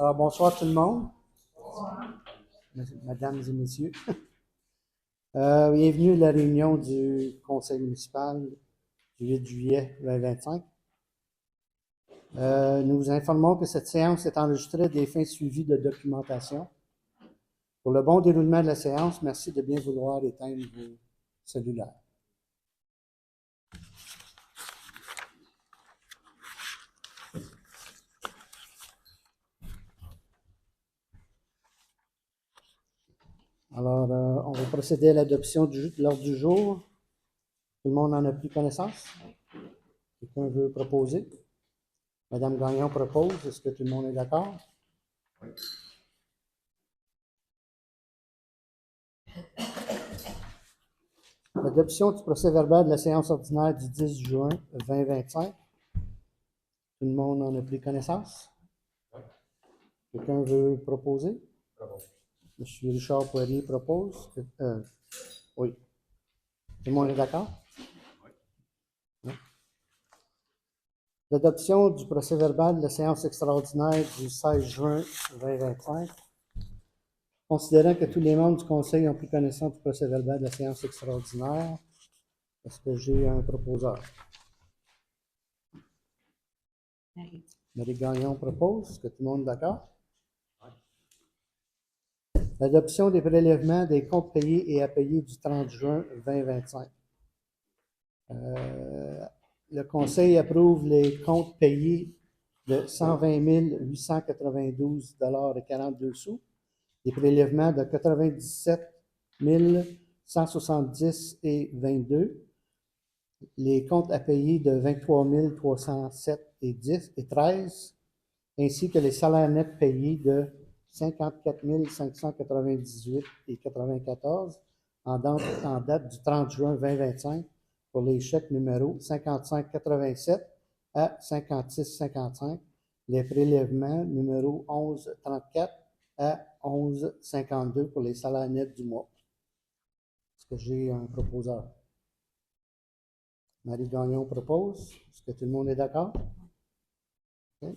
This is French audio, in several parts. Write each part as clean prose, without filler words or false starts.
Alors, bonsoir tout le monde, mesdames et messieurs. Bienvenue à la réunion du conseil municipal du 8 juillet 2025. Nous vous informons que cette séance est enregistrée à des fins suivies de documentation. Pour le bon déroulement de la séance, merci de bien vouloir éteindre vos cellulaires. Alors, on va procéder à l'adoption de l'ordre du jour. Tout le monde en a pris connaissance? Quelqu'un veut proposer? Madame Gagnon propose. Est-ce que tout le monde est d'accord? Oui. L'adoption du procès-verbal de la séance ordinaire du 10 juin 2025. Tout le monde en a pris connaissance? Oui. Quelqu'un veut proposer? M. Richard Poirier propose. Oui. Tout le monde est d'accord? Oui. L'adoption du procès-verbal de la séance extraordinaire du 16 juin 2025. Considérant que tous les membres du Conseil ont pris connaissance du procès-verbal de la séance extraordinaire, est-ce que j'ai un proposeur? Marie Gagnon propose. Est-ce que tout le monde est d'accord? Oui. L'adoption des prélèvements des comptes payés et à payer du 30 juin 2025. Le Conseil approuve les comptes payés de 120 892,42 $, des prélèvements de 97 170,22 $, les comptes à payer de 23 307,13 $, ainsi que les salaires nets payés de 54 598,94 $ en date du 30 juin 2025 pour les chèques numéro 55,87 à 56,55, les prélèvements numéro 11,34 à 11,52 pour les salaires nets du mois. Est-ce que j'ai un proposeur? Marie Gagnon propose. Est-ce que tout le monde est d'accord? Okay.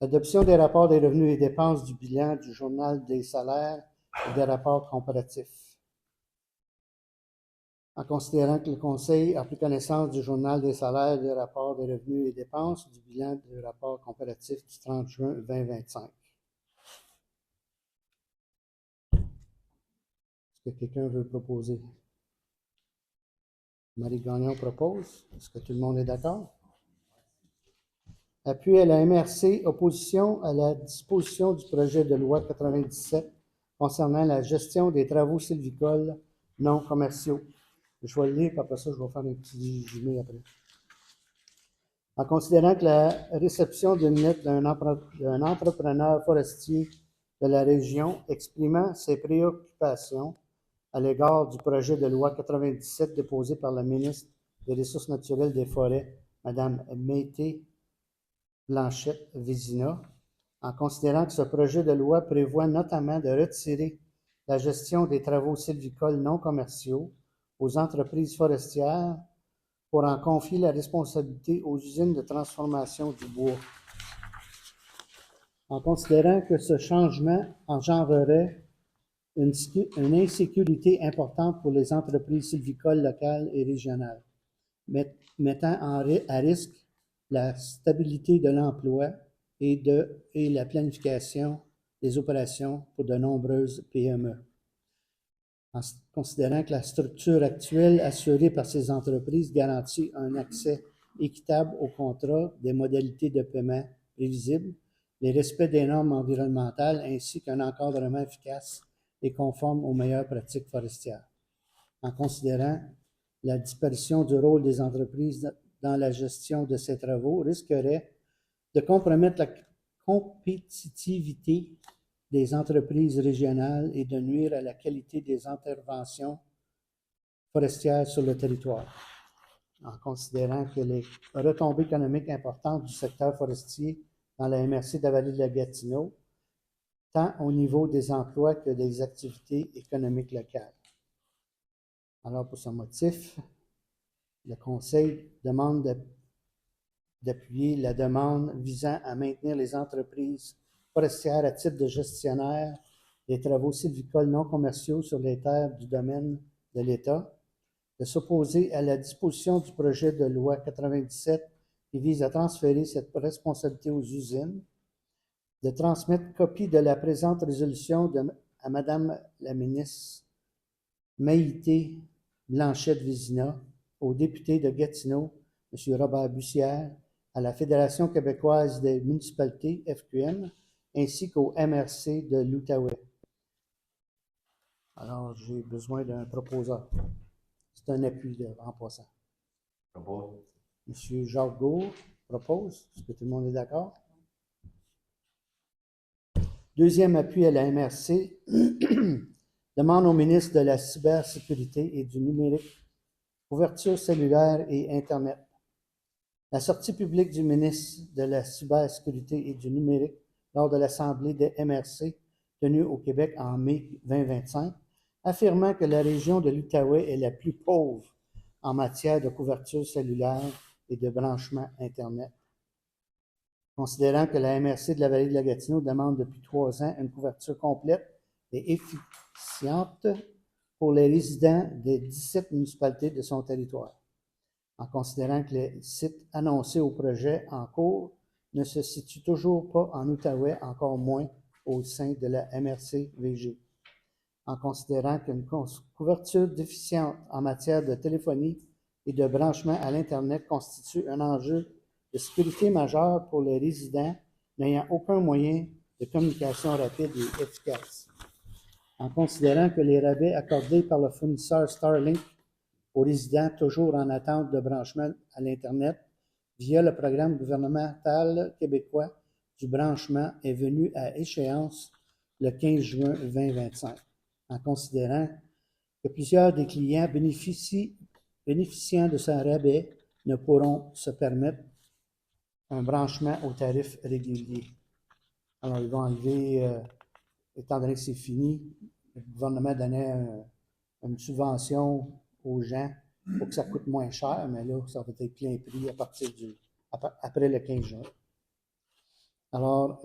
Adoption des rapports des revenus et dépenses du bilan du journal des salaires et des rapports comparatifs. En considérant que le Conseil a pris connaissance du journal des salaires, des rapports des revenus et dépenses, du bilan du rapport comparatif du 30 juin 2025. Est-ce que quelqu'un veut proposer? Marie Gagnon propose. Est-ce que tout le monde est d'accord? Appui à la MRC, opposition à la disposition du projet de loi 97 concernant la gestion des travaux sylvicoles non commerciaux. Je vais le lire, puis après ça, je vais faire un petit résumé après. En considérant que la réception d'une lettre d'un entrepreneur forestier de la région exprimant ses préoccupations à l'égard du projet de loi 97 déposé par la ministre des Ressources naturelles et des Forêts, Mme Mété Blanchette-Vézina, en considérant que ce projet de loi prévoit notamment de retirer la gestion des travaux sylvicoles non commerciaux aux entreprises forestières pour en confier la responsabilité aux usines de transformation du bois. En considérant que ce changement engendrerait une insécurité importante pour les entreprises sylvicoles locales et régionales, mettant à risque la stabilité de l'emploi et la planification des opérations pour de nombreuses PME. En considérant que la structure actuelle assurée par ces entreprises garantit un accès équitable aux contrats, des modalités de paiement prévisibles, les respects des normes environnementales ainsi qu'un encadrement efficace et conforme aux meilleures pratiques forestières. En considérant la disparition du rôle des entreprises dans la gestion de ces travaux risquerait de compromettre la compétitivité des entreprises régionales et de nuire à la qualité des interventions forestières sur le territoire. En considérant que les retombées économiques importantes du secteur forestier dans la MRC de la vallée de la Gatineau, tant au niveau des emplois que des activités économiques locales. Alors, pour ce motif, le Conseil demande d'appuyer la demande visant à maintenir les entreprises forestière à titre de gestionnaire des travaux sylvicoles non commerciaux sur les terres du domaine de l'État, de s'opposer à la disposition du projet de loi 97 qui vise à transférer cette responsabilité aux usines, de transmettre copie de la présente résolution à Madame la ministre Maïté Blanchette-Vézina, au député de Gatineau, M. Robert Bussière, à la Fédération québécoise des municipalités, FQM, ainsi qu'au MRC de l'Outaouais. Alors, j'ai besoin d'un proposeur. C'est un appui en passant. Propose. M. Jacques Gault propose. Est-ce que tout le monde est d'accord? Deuxième appui à la MRC demande au ministre de la Cybersécurité et du Numérique, couverture cellulaire et Internet. La sortie publique du ministre de la Cybersécurité et du Numérique lors de l'Assemblée des MRC tenue au Québec en mai 2025, affirmant que la région de l'Outaouais est la plus pauvre en matière de couverture cellulaire et de branchement Internet. Considérant que la MRC de la Vallée de la Gatineau demande depuis 3 ans une couverture complète et efficiente pour les résidents des 17 municipalités de son territoire. En considérant que les sites annoncés au projet en cours ne se situent toujours pas en Outaouais, encore moins au sein de la MRC-VG. En considérant qu'une couverture déficiente en matière de téléphonie et de branchement à l'Internet constitue un enjeu de sécurité majeur pour les résidents n'ayant aucun moyen de communication rapide et efficace. En considérant que les rabais accordés par le fournisseur Starlink aux résidents toujours en attente de branchement à l'Internet via le programme gouvernemental québécois du branchement est venu à échéance le 15 juin 2025. En considérant que plusieurs des clients bénéficiant de ce rabais ne pourront se permettre un branchement au tarif régulier. Alors, ils vont enlever, étant donné que c'est fini, le gouvernement donnait une subvention aux gens pour que ça coûte moins cher, mais là, ça va être plein prix à partir après le 15 juin. Alors,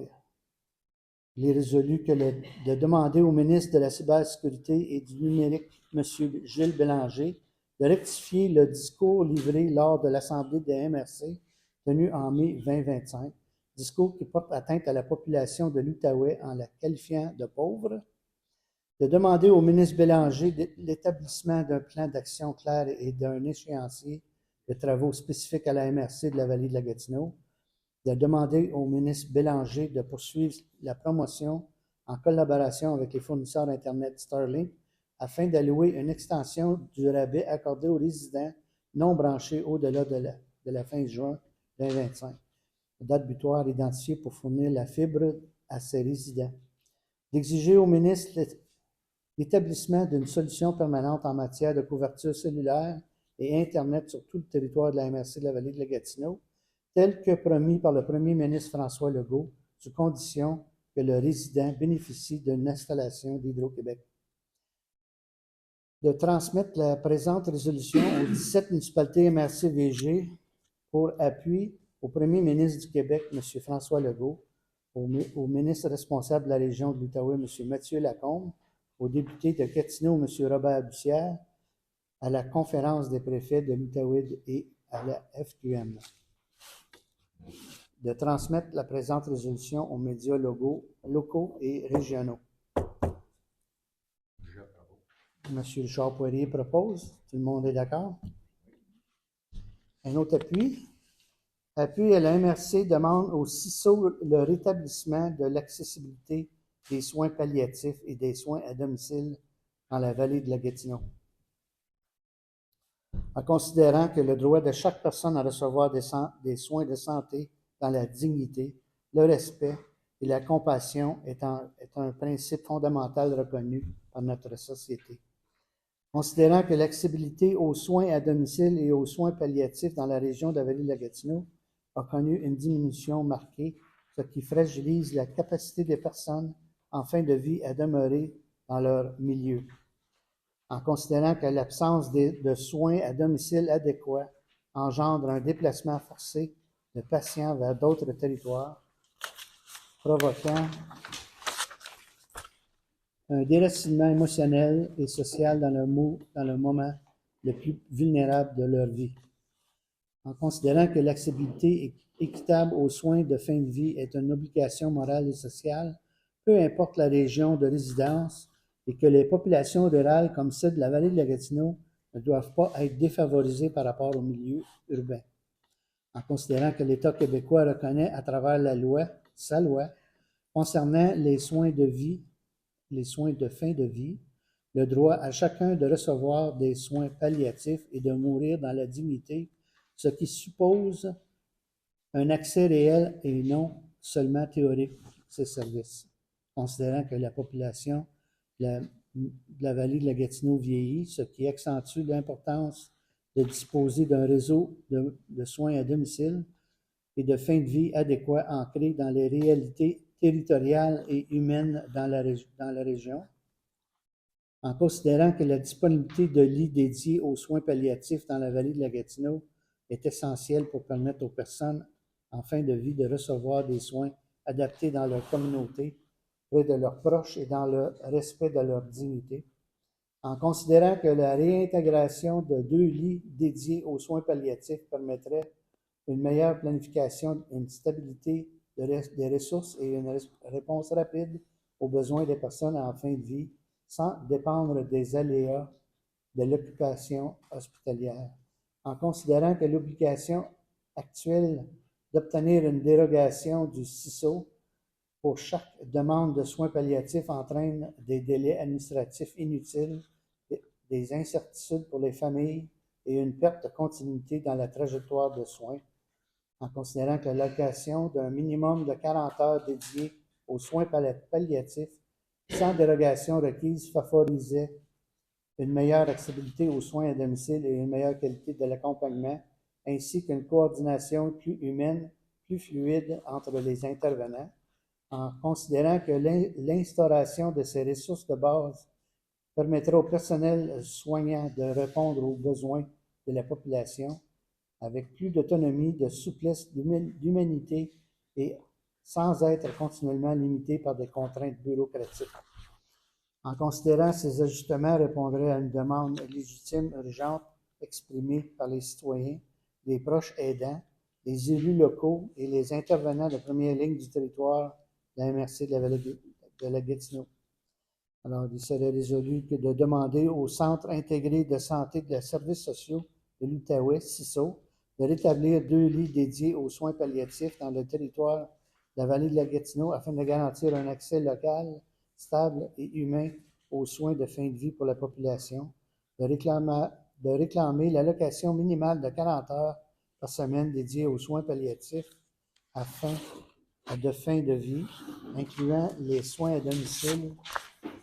il est résolu de demander au ministre de la Cybersécurité et du Numérique, M. Gilles Bélanger, de rectifier le discours livré lors de l'Assemblée des MRC tenue en mai 2025, discours qui porte atteinte à la population de l'Outaouais en la qualifiant de pauvre, de demander au ministre Bélanger l'établissement d'un plan d'action clair et d'un échéancier de travaux spécifiques à la MRC de la Vallée de la Gatineau, de demander au ministre Bélanger de poursuivre la promotion en collaboration avec les fournisseurs Internet Starlink afin d'allouer une extension du rabais accordé aux résidents non branchés au-delà de la fin juin 2025. Date butoir identifiée pour fournir la fibre à ces résidents. D'exiger au ministre l'établissement d'une solution permanente en matière de couverture cellulaire et Internet sur tout le territoire de la MRC de la Vallée de la Gatineau, tel que promis par le premier ministre François Legault, sous condition que le résident bénéficie d'une installation d'Hydro-Québec. De transmettre la présente résolution aux 17 municipalités MRC-VG pour appui au premier ministre du Québec, M. François Legault, au ministre responsable de la région de l'Outaouais, M. Mathieu Lacombe, au député de Gatineau, M. Robert Bussière, à la conférence des préfets de l'Outaouais et à la FQM. De transmettre la présente résolution aux médias locaux et régionaux. M. Richard-Poirier propose. Tout le monde est d'accord? Un autre appui. Appui à la MRC demande au CISO le rétablissement de l'accessibilité des soins palliatifs et des soins à domicile dans la vallée de la Gatineau. En considérant que le droit de chaque personne à recevoir des soins de santé dans la dignité, le respect et la compassion est un principe fondamental reconnu par notre société. Considérant que l'accessibilité aux soins à domicile et aux soins palliatifs dans la région de la Vallée de la Gatineau a connu une diminution marquée, ce qui fragilise la capacité des personnes en fin de vie à demeurer dans leur milieu. En considérant que l'absence de soins à domicile adéquats engendre un déplacement forcé de patients vers d'autres territoires, provoquant un déracinement émotionnel et social dans le moment le plus vulnérable de leur vie. En considérant que l'accessibilité équitable aux soins de fin de vie est une obligation morale et sociale, peu importe la région de résidence, et que les populations rurales comme celle de la vallée de la Gatineau ne doivent pas être défavorisées par rapport au milieu urbain. En considérant que l'État québécois reconnaît à travers sa loi, concernant les soins de fin de vie, le droit à chacun de recevoir des soins palliatifs et de mourir dans la dignité, ce qui suppose un accès réel et non seulement théorique à ces services. Considérant que la population de la vallée de la Gatineau vieillit, ce qui accentue l'importance de disposer d'un réseau de soins à domicile et de fin de vie adéquat ancré dans les réalités territoriales et humaines dans la région. En considérant que la disponibilité de lits dédiés aux soins palliatifs dans la vallée de la Gatineau est essentielle pour permettre aux personnes en fin de vie de recevoir des soins adaptés dans leur communauté, près de leurs proches et dans le respect de leur dignité. En considérant que la réintégration de 2 lits dédiés aux soins palliatifs permettrait une meilleure planification, une stabilité des ressources et une réponse rapide aux besoins des personnes en fin de vie, sans dépendre des aléas de l'occupation hospitalière. En considérant que l'obligation actuelle d'obtenir une dérogation du CISO pour chaque demande de soins palliatifs entraîne des délais administratifs inutiles, des incertitudes pour les familles et une perte de continuité dans la trajectoire de soins. En considérant que l'allocation d'un minimum de 40 heures dédiées aux soins palliatifs sans dérogation requise favorisait une meilleure accessibilité aux soins à domicile et une meilleure qualité de l'accompagnement, ainsi qu'une coordination plus humaine, plus fluide entre les intervenants, en considérant que l'instauration de ces ressources de base permettra au personnel soignant de répondre aux besoins de la population avec plus d'autonomie, de souplesse, d'humanité et sans être continuellement limité par des contraintes bureaucratiques. En considérant ces ajustements répondraient à une demande légitime, urgente, exprimée par les citoyens, les proches aidants, les élus locaux et les intervenants de première ligne du territoire de la MRC de la vallée de la Gatineau. Alors, il serait résolu que de demander au Centre intégré de santé de services sociaux de l'Outaouais, CISO, de rétablir 2 lits dédiés aux soins palliatifs dans le territoire de la vallée de la Gatineau afin de garantir un accès local, stable et humain aux soins de fin de vie pour la population, de réclamer l'allocation minimale de 40 heures par semaine dédiée aux soins palliatifs de fin de vie, incluant les soins à domicile,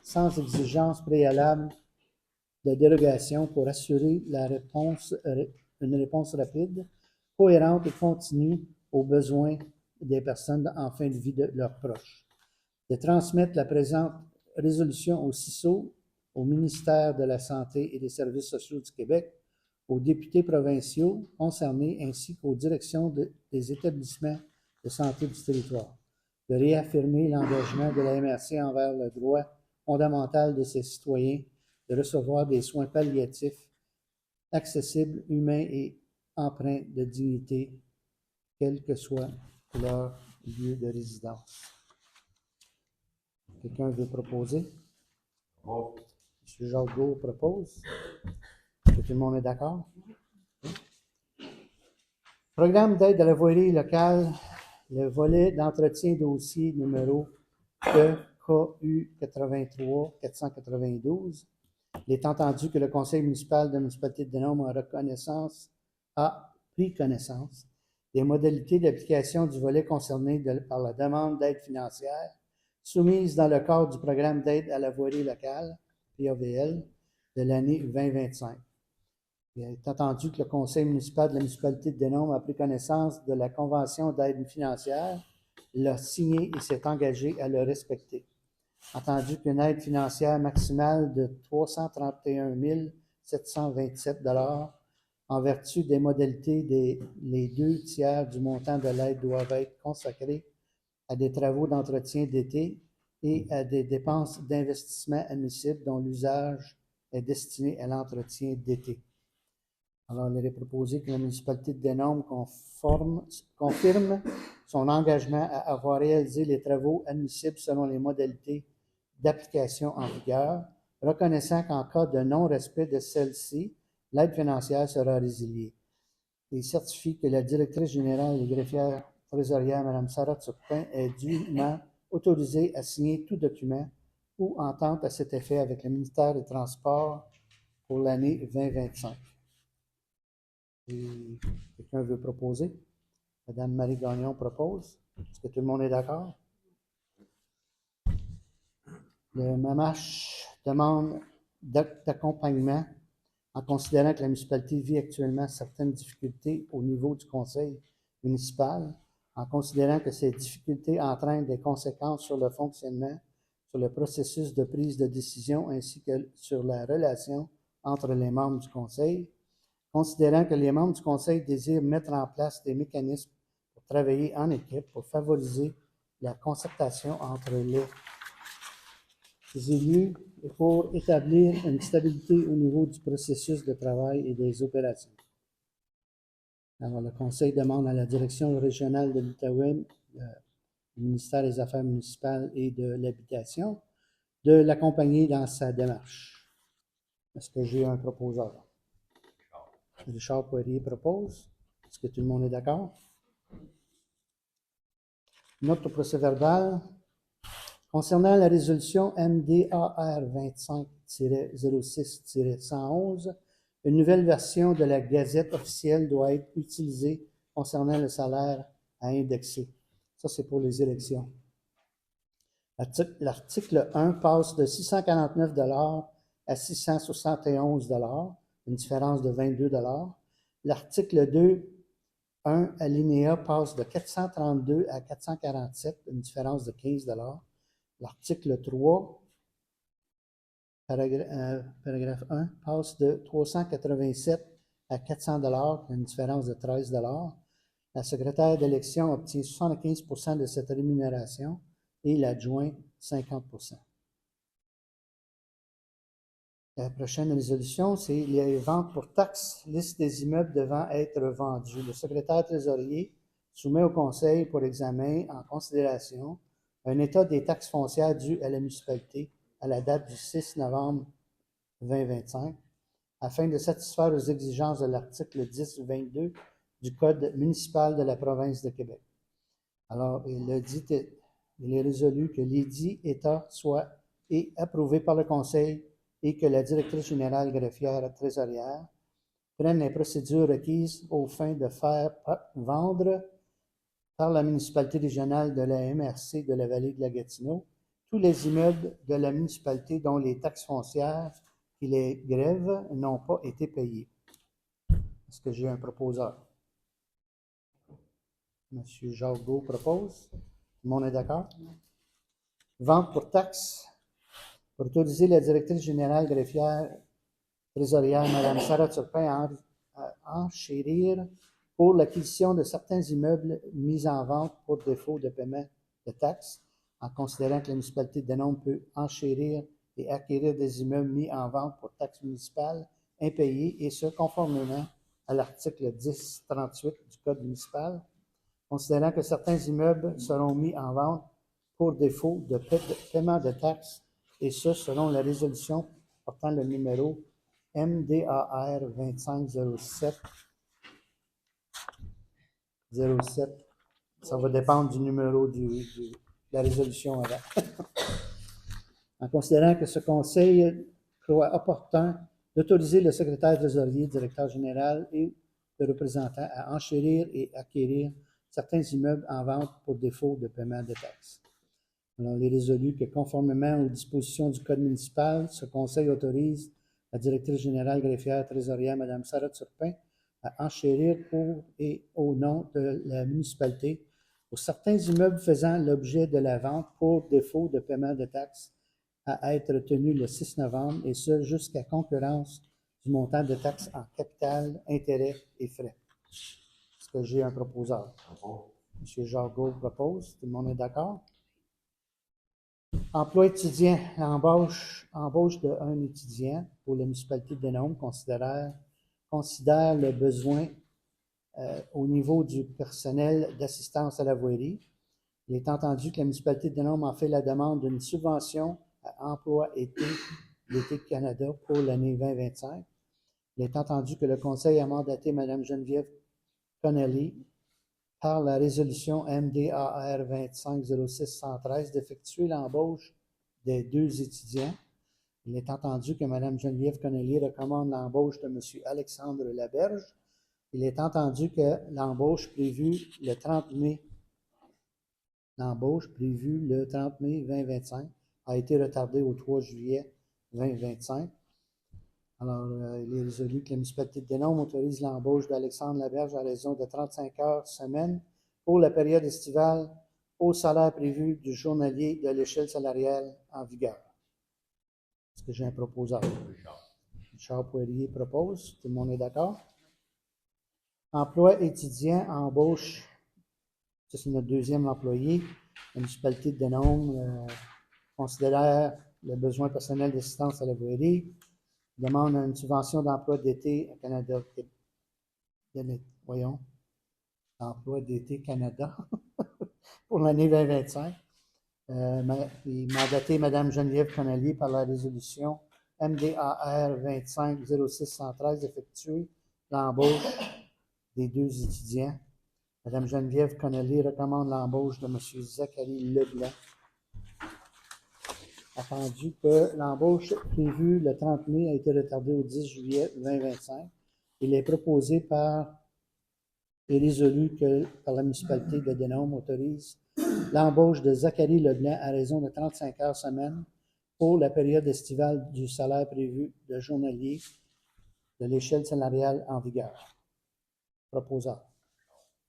sans exigence préalable de dérogation pour assurer une réponse rapide, cohérente et continue aux besoins des personnes en fin de vie de leurs proches. De transmettre la présente résolution au CISO, au ministère de la Santé et des Services sociaux du Québec, aux députés provinciaux concernés ainsi qu'aux directions des établissements de santé du territoire. De réaffirmer l'engagement de la MRC envers le droit fondamental de ses citoyens de recevoir des soins palliatifs accessibles, humains et empreints de dignité, quel que soit leur lieu de résidence. Quelqu'un veut proposer? Bon. M. Jacques Gault propose. Est-ce que tout le monde est d'accord? Programme d'aide à la voirie locale, le volet d'entretien dossier numéro EKU 83-492. Il est entendu que le Conseil municipal de la municipalité de Denham a pris connaissance des modalités d'application du volet concerné par la demande d'aide financière soumise dans le cadre du programme d'aide à la voirie locale, PAVL, de l'année 2025. Il est entendu que le Conseil municipal de la municipalité de Denham a pris connaissance de la convention d'aide financière, l'a signée et s'est engagé à le respecter. Entendu qu'une aide financière maximale de 331 727 $ en vertu des modalités les 2 tiers du montant de l'aide doivent être consacrés à des travaux d'entretien d'été et à des dépenses d'investissement admissibles dont l'usage est destiné à l'entretien d'été. Alors, il est proposé que la municipalité de Denham confirme son engagement à avoir réalisé les travaux admissibles selon les modalités d'application en vigueur, reconnaissant qu'en cas de non-respect de celle-ci, l'aide financière sera résiliée. Il certifie que la directrice générale et greffière trésorière, Mme Sarah Turpin, est dûment autorisée à signer tout document ou entente à cet effet avec le ministère des Transports pour l'année 2025. Et quelqu'un veut proposer? Mme Marie Gagnon propose. Est-ce que tout le monde est d'accord? Le MAMACH demande d'accompagnement en considérant que la municipalité vit actuellement certaines difficultés au niveau du conseil municipal, en considérant que ces difficultés entraînent des conséquences sur le fonctionnement, sur le processus de prise de décision ainsi que sur la relation entre les membres du conseil, considérant que les membres du conseil désirent mettre en place des mécanismes pour travailler en équipe pour favoriser la concertation entre les élus et pour établir une stabilité au niveau du processus de travail et des opérations. Alors, le conseil demande à la direction régionale de l'Outaouais, le ministère des Affaires municipales et de l'Habitation, de l'accompagner dans sa démarche. Est-ce que j'ai un proposeur? Richard Poirier propose. Est-ce que tout le monde est d'accord? Note au procès-verbal. Concernant la résolution MDAR 25-06-111, une nouvelle version de la Gazette officielle doit être utilisée concernant le salaire à indexer. Ça, c'est pour les élections. L'article 1 passe de 649 $ à 671 $, une différence de 22 $. L'article 2, 1 alinéa passe de 432 à 447, une différence de 15 $. L'article 3, paragraphe 1, passe de 387 à 400 $, une différence de 13 $. La secrétaire d'élection obtient 75 % de cette rémunération et l'adjoint 50 %. La prochaine résolution, c'est les ventes pour taxes, liste des immeubles devant être vendus. Le secrétaire trésorier soumet au conseil pour examen en considération un état des taxes foncières dues à la municipalité à la date du 6 novembre 2025, afin de satisfaire aux exigences de l'article 10-22 du Code municipal de la province de Québec. Alors, il est résolu que l'édit état soit approuvé par le conseil et que la directrice générale greffière trésorière prenne les procédures requises aux fins de faire vendre par la municipalité régionale de la MRC de la vallée de la Gatineau tous les immeubles de la municipalité dont les taxes foncières qui les grèvent n'ont pas été payées. Est-ce que j'ai un proposeur? Monsieur Jacques Gault propose. Tout le monde est d'accord? Vente pour taxes. Pour autoriser la directrice générale greffière trésorière, Mme Sarah Turpin, à enchérir pour l'acquisition de certains immeubles mis en vente pour défaut de paiement de taxes, en considérant que la municipalité de Denham peut enchérir et acquérir des immeubles mis en vente pour taxes municipales impayées, et ce, conformément à l'article 1038 du Code municipal, considérant que certains immeubles seront mis en vente pour défaut de paiement de taxes, et ce, selon la résolution portant le numéro MDAR 2507. Ça va dépendre du numéro de la résolution avant. En considérant que ce conseil croit opportun d'autoriser le secrétaire trésorier, directeur général et le représentant à enchérir et acquérir certains immeubles en vente pour défaut de paiement de taxes. Alors, il est résolu que, conformément aux dispositions du Code municipal, ce conseil autorise la directrice générale greffière trésorière, Mme Sarah Turpin, à enchérir pour et au nom de la municipalité pour certains immeubles faisant l'objet de la vente pour défaut de paiement de taxes à être tenus le 6 novembre, et ce, jusqu'à concurrence du montant de taxes en capital, intérêts et frais. Est-ce que j'ai un proposeur? M. Jargot propose. Tout le monde est d'accord? Emploi étudiant. Embauche d'un étudiant pour la municipalité de Denôme considère le besoin au niveau du personnel d'assistance à la voirie. Il est entendu que la municipalité de Denôme a fait la demande d'une subvention à Emploi Été l'Été Canada pour l'année 2025. Il est entendu que le Conseil a mandaté Mme Geneviève Connelly par la résolution MDAR 2506-113 d'effectuer l'embauche des 2 étudiants. Il est entendu que Mme Geneviève Connelly recommande l'embauche de M. Alexandre Laberge. Il est entendu que l'embauche prévue le 30 mai 2025 a été retardée au 3 juillet 2025. Alors, il est résolu que la municipalité de Denôme autorise l'embauche d'Alexandre Laberge à raison de 35 heures semaine pour la période estivale au salaire prévu du journalier de l'échelle salariale en vigueur. Est-ce que j'ai un proposeur? Richard Poirier propose. Tout le monde est d'accord? Emploi étudiant, embauche. Ça, c'est notre 2e employé. La municipalité de Denôme considère le besoin personnel d'assistance à la voirie. Demande une subvention d'emploi d'été à Canada. Voyons. Emploi d'été Canada pour l'année 2025. Il mandaté Mme Geneviève Connelly par la résolution MDAR 2506-113 d'effectuer l'embauche des 2 étudiants. Mme Geneviève Connelly recommande l'embauche de M. Zachary Leblanc. Attendu que l'embauche prévue le 30 mai a été retardée au 10 juillet 2025. Il est proposé et résolu que par la municipalité de Denôme autorise l'embauche de Zachary Leblanc à raison de 35 heures semaine pour la période estivale du salaire prévu de journalier de l'échelle salariale en vigueur. Proposeur.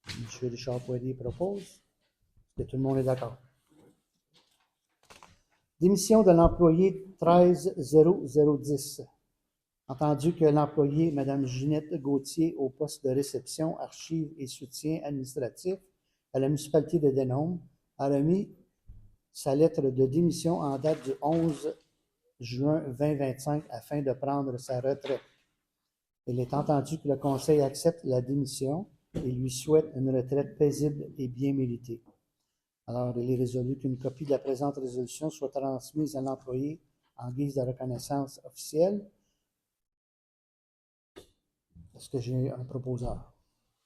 M. Richard Poirier propose. Est-ce que tout le monde est d'accord? Démission de l'employé 130010. Entendu que l'employé Mme Ginette Gauthier au poste de réception, archives et soutien administratif à la municipalité de Denôme a remis sa lettre de démission en date du 11 juin 2025 afin de prendre sa retraite. Il est entendu que le Conseil accepte la démission et lui souhaite une retraite paisible et bien méritée. Alors, il est résolu qu'une copie de la présente résolution soit transmise à l'employé en guise de reconnaissance officielle. Est-ce que j'ai un proposeur?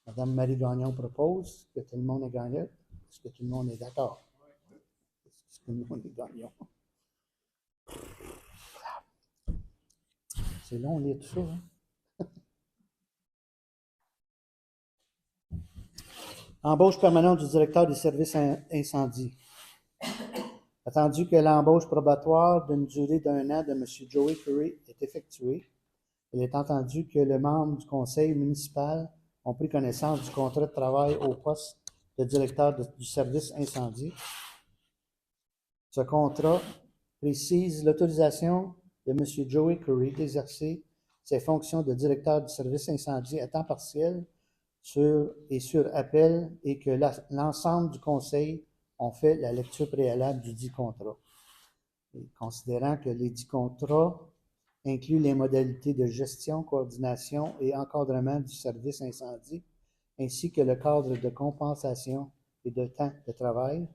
Mme Marie Gagnon propose que tout le monde est gagnant. Est-ce que tout le monde est d'accord? Est-ce que tout le monde est gagnant? C'est long, lire tout ça. Hein? Embauche permanente du directeur des services incendie. Attendu que l'embauche probatoire d'une durée d'1 an de M. Joey Curry est effectuée, il est entendu que les membres du conseil municipal ont pris connaissance du contrat de travail au poste de directeur du service incendie. Ce contrat précise l'autorisation de M. Joey Curry d'exercer ses fonctions de directeur du service incendie à temps partiel sur appel et que l'ensemble du conseil ont fait la lecture préalable du dit contrat. Et considérant que les dits contrats incluent les modalités de gestion, coordination et encadrement du service incendie, ainsi que le cadre de compensation et de temps de travail,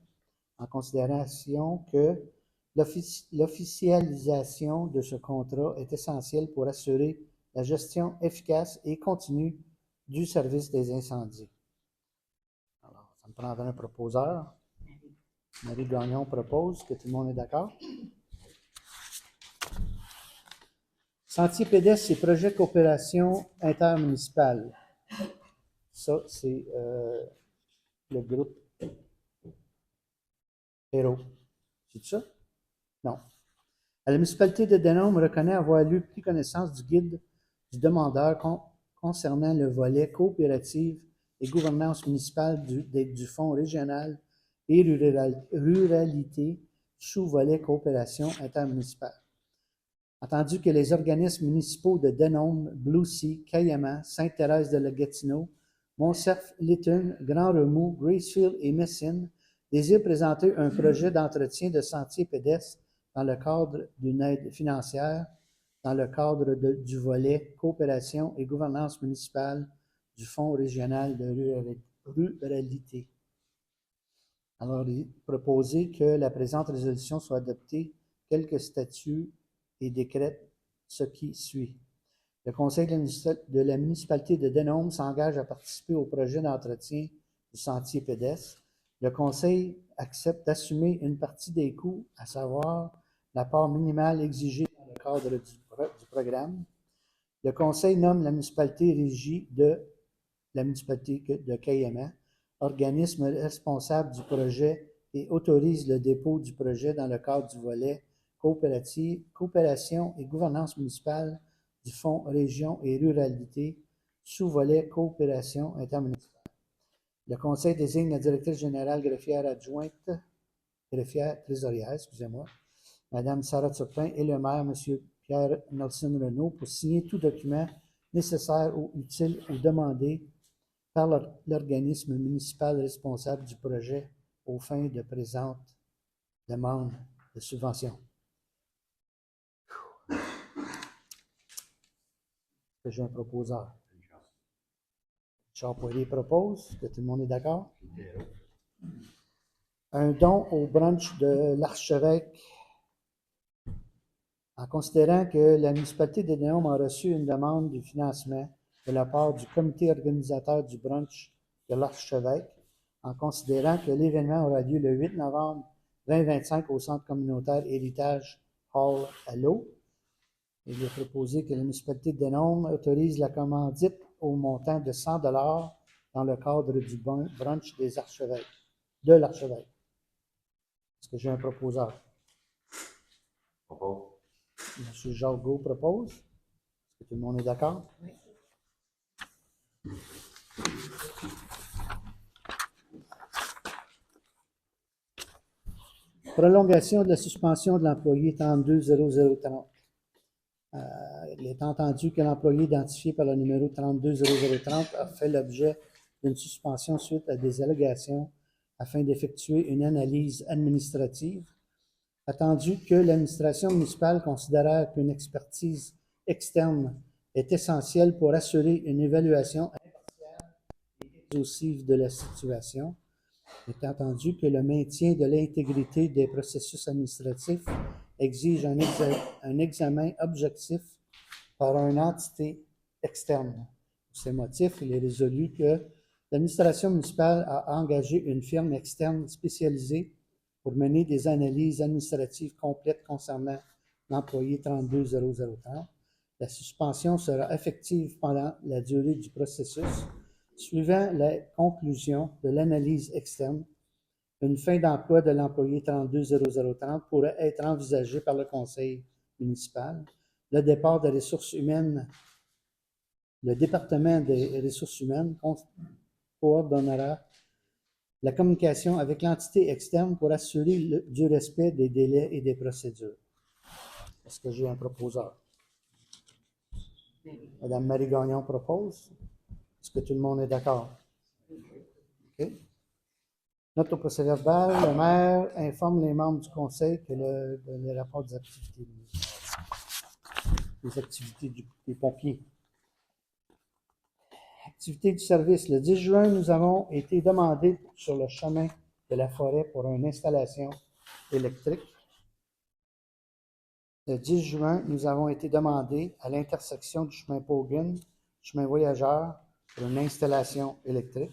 en considération que l'officialisation de ce contrat est essentielle pour assurer la gestion efficace et continue du service des incendies. Alors, ça me prendra un proposeur. Marie Gagnon propose, que tout le monde est d'accord. Sentier pédestre et projet coopération intermunicipale. Ça, c'est le groupe Héros. C'est ça? Non. La municipalité de Denôme reconnaît avoir pris connaissance du guide du demandeur concernant le volet coopérative et gouvernance municipale du Fonds régional et ruralité sous-volet coopération intermunicipale. Entendu que les organismes municipaux de Denôme, Blue Sea, Cayama, Sainte-Thérèse de la Gatineau, Monsef, Lytton, Grand Remous, Gracefield et Messine désirent présenter un projet d'entretien de sentiers pédestres dans le cadre d'une aide financière dans le cadre du volet coopération et gouvernance municipale du Fonds régional de ruralité. Alors, il est proposé que la présente résolution soit adoptée, quelques statuts et décrète ce qui suit. Le Conseil de la municipalité de Denham s'engage à participer au projet d'entretien du sentier pédestre. Le Conseil accepte d'assumer une partie des coûts, à savoir la part minimale exigée dans le cadre du programme. Le Conseil nomme la municipalité régie de la municipalité de Kayama, organisme responsable du projet, et autorise le dépôt du projet dans le cadre du volet coopération et gouvernance municipale du Fonds région et ruralité, sous-volet coopération intermunicipale. Le Conseil désigne la directrice générale greffière adjointe, greffière trésorière, Mme Sarah Turpin, et le maire, M. Pierre Nelson Renaud, pour signer tout document nécessaire ou utile ou demandé par l'organisme municipal responsable du projet aux fins de présente demande de subvention. J'ai un proposeur. Richard Poirier propose, que tout le monde est d'accord? Un don au brunch de l'archevêque. En considérant que la municipalité de Denham a reçu une demande de financement de la part du comité organisateur du brunch de l'archevêque, en considérant que l'événement aura lieu le 8 novembre 2025 au centre communautaire Héritage Hall à l'eau, il est proposé que la municipalité de Denham autorise la commandite au montant de 100 $ dans le cadre du brunch des archevêques, de l'archevêque. Est-ce que j'ai un proposeur? Propos. M. Jacques Gault propose. Est-ce que tout le monde est d'accord? Oui. Prolongation de la suspension de l'employé 320030. Il est entendu que l'employé identifié par le numéro 320030 a fait l'objet d'une suspension suite à des allégations afin d'effectuer une analyse administrative. Attendu que l'administration municipale considère qu'une expertise externe est essentielle pour assurer une évaluation impartiale et exhaustive de la situation, est entendu que le maintien de l'intégrité des processus administratifs exige un examen objectif par une entité externe. Pour ces motifs, il est résolu que l'administration municipale a engagé une firme externe spécialisée pour mener des analyses administratives complètes concernant l'employé 320030. La suspension sera effective pendant la durée du processus. Suivant la conclusion de l'analyse externe, une fin d'emploi de l'employé 320030 pourrait être envisagée par le conseil municipal. Le départ des ressources humaines, le département des ressources humaines coordonnera la communication avec l'entité externe pour assurer du respect des délais et des procédures. Est-ce que j'ai un proposeur? Mme Marie Gagnon propose. Est-ce que tout le monde est d'accord? OK. Note au procès-verbal, le maire informe les membres du conseil que le rapport des activités des pompiers. Activité du service. Le 10 juin, nous avons été demandés sur le chemin de la forêt pour une installation électrique. Le 10 juin, nous avons été demandés à l'intersection du chemin Pogan, chemin voyageur, pour une installation électrique.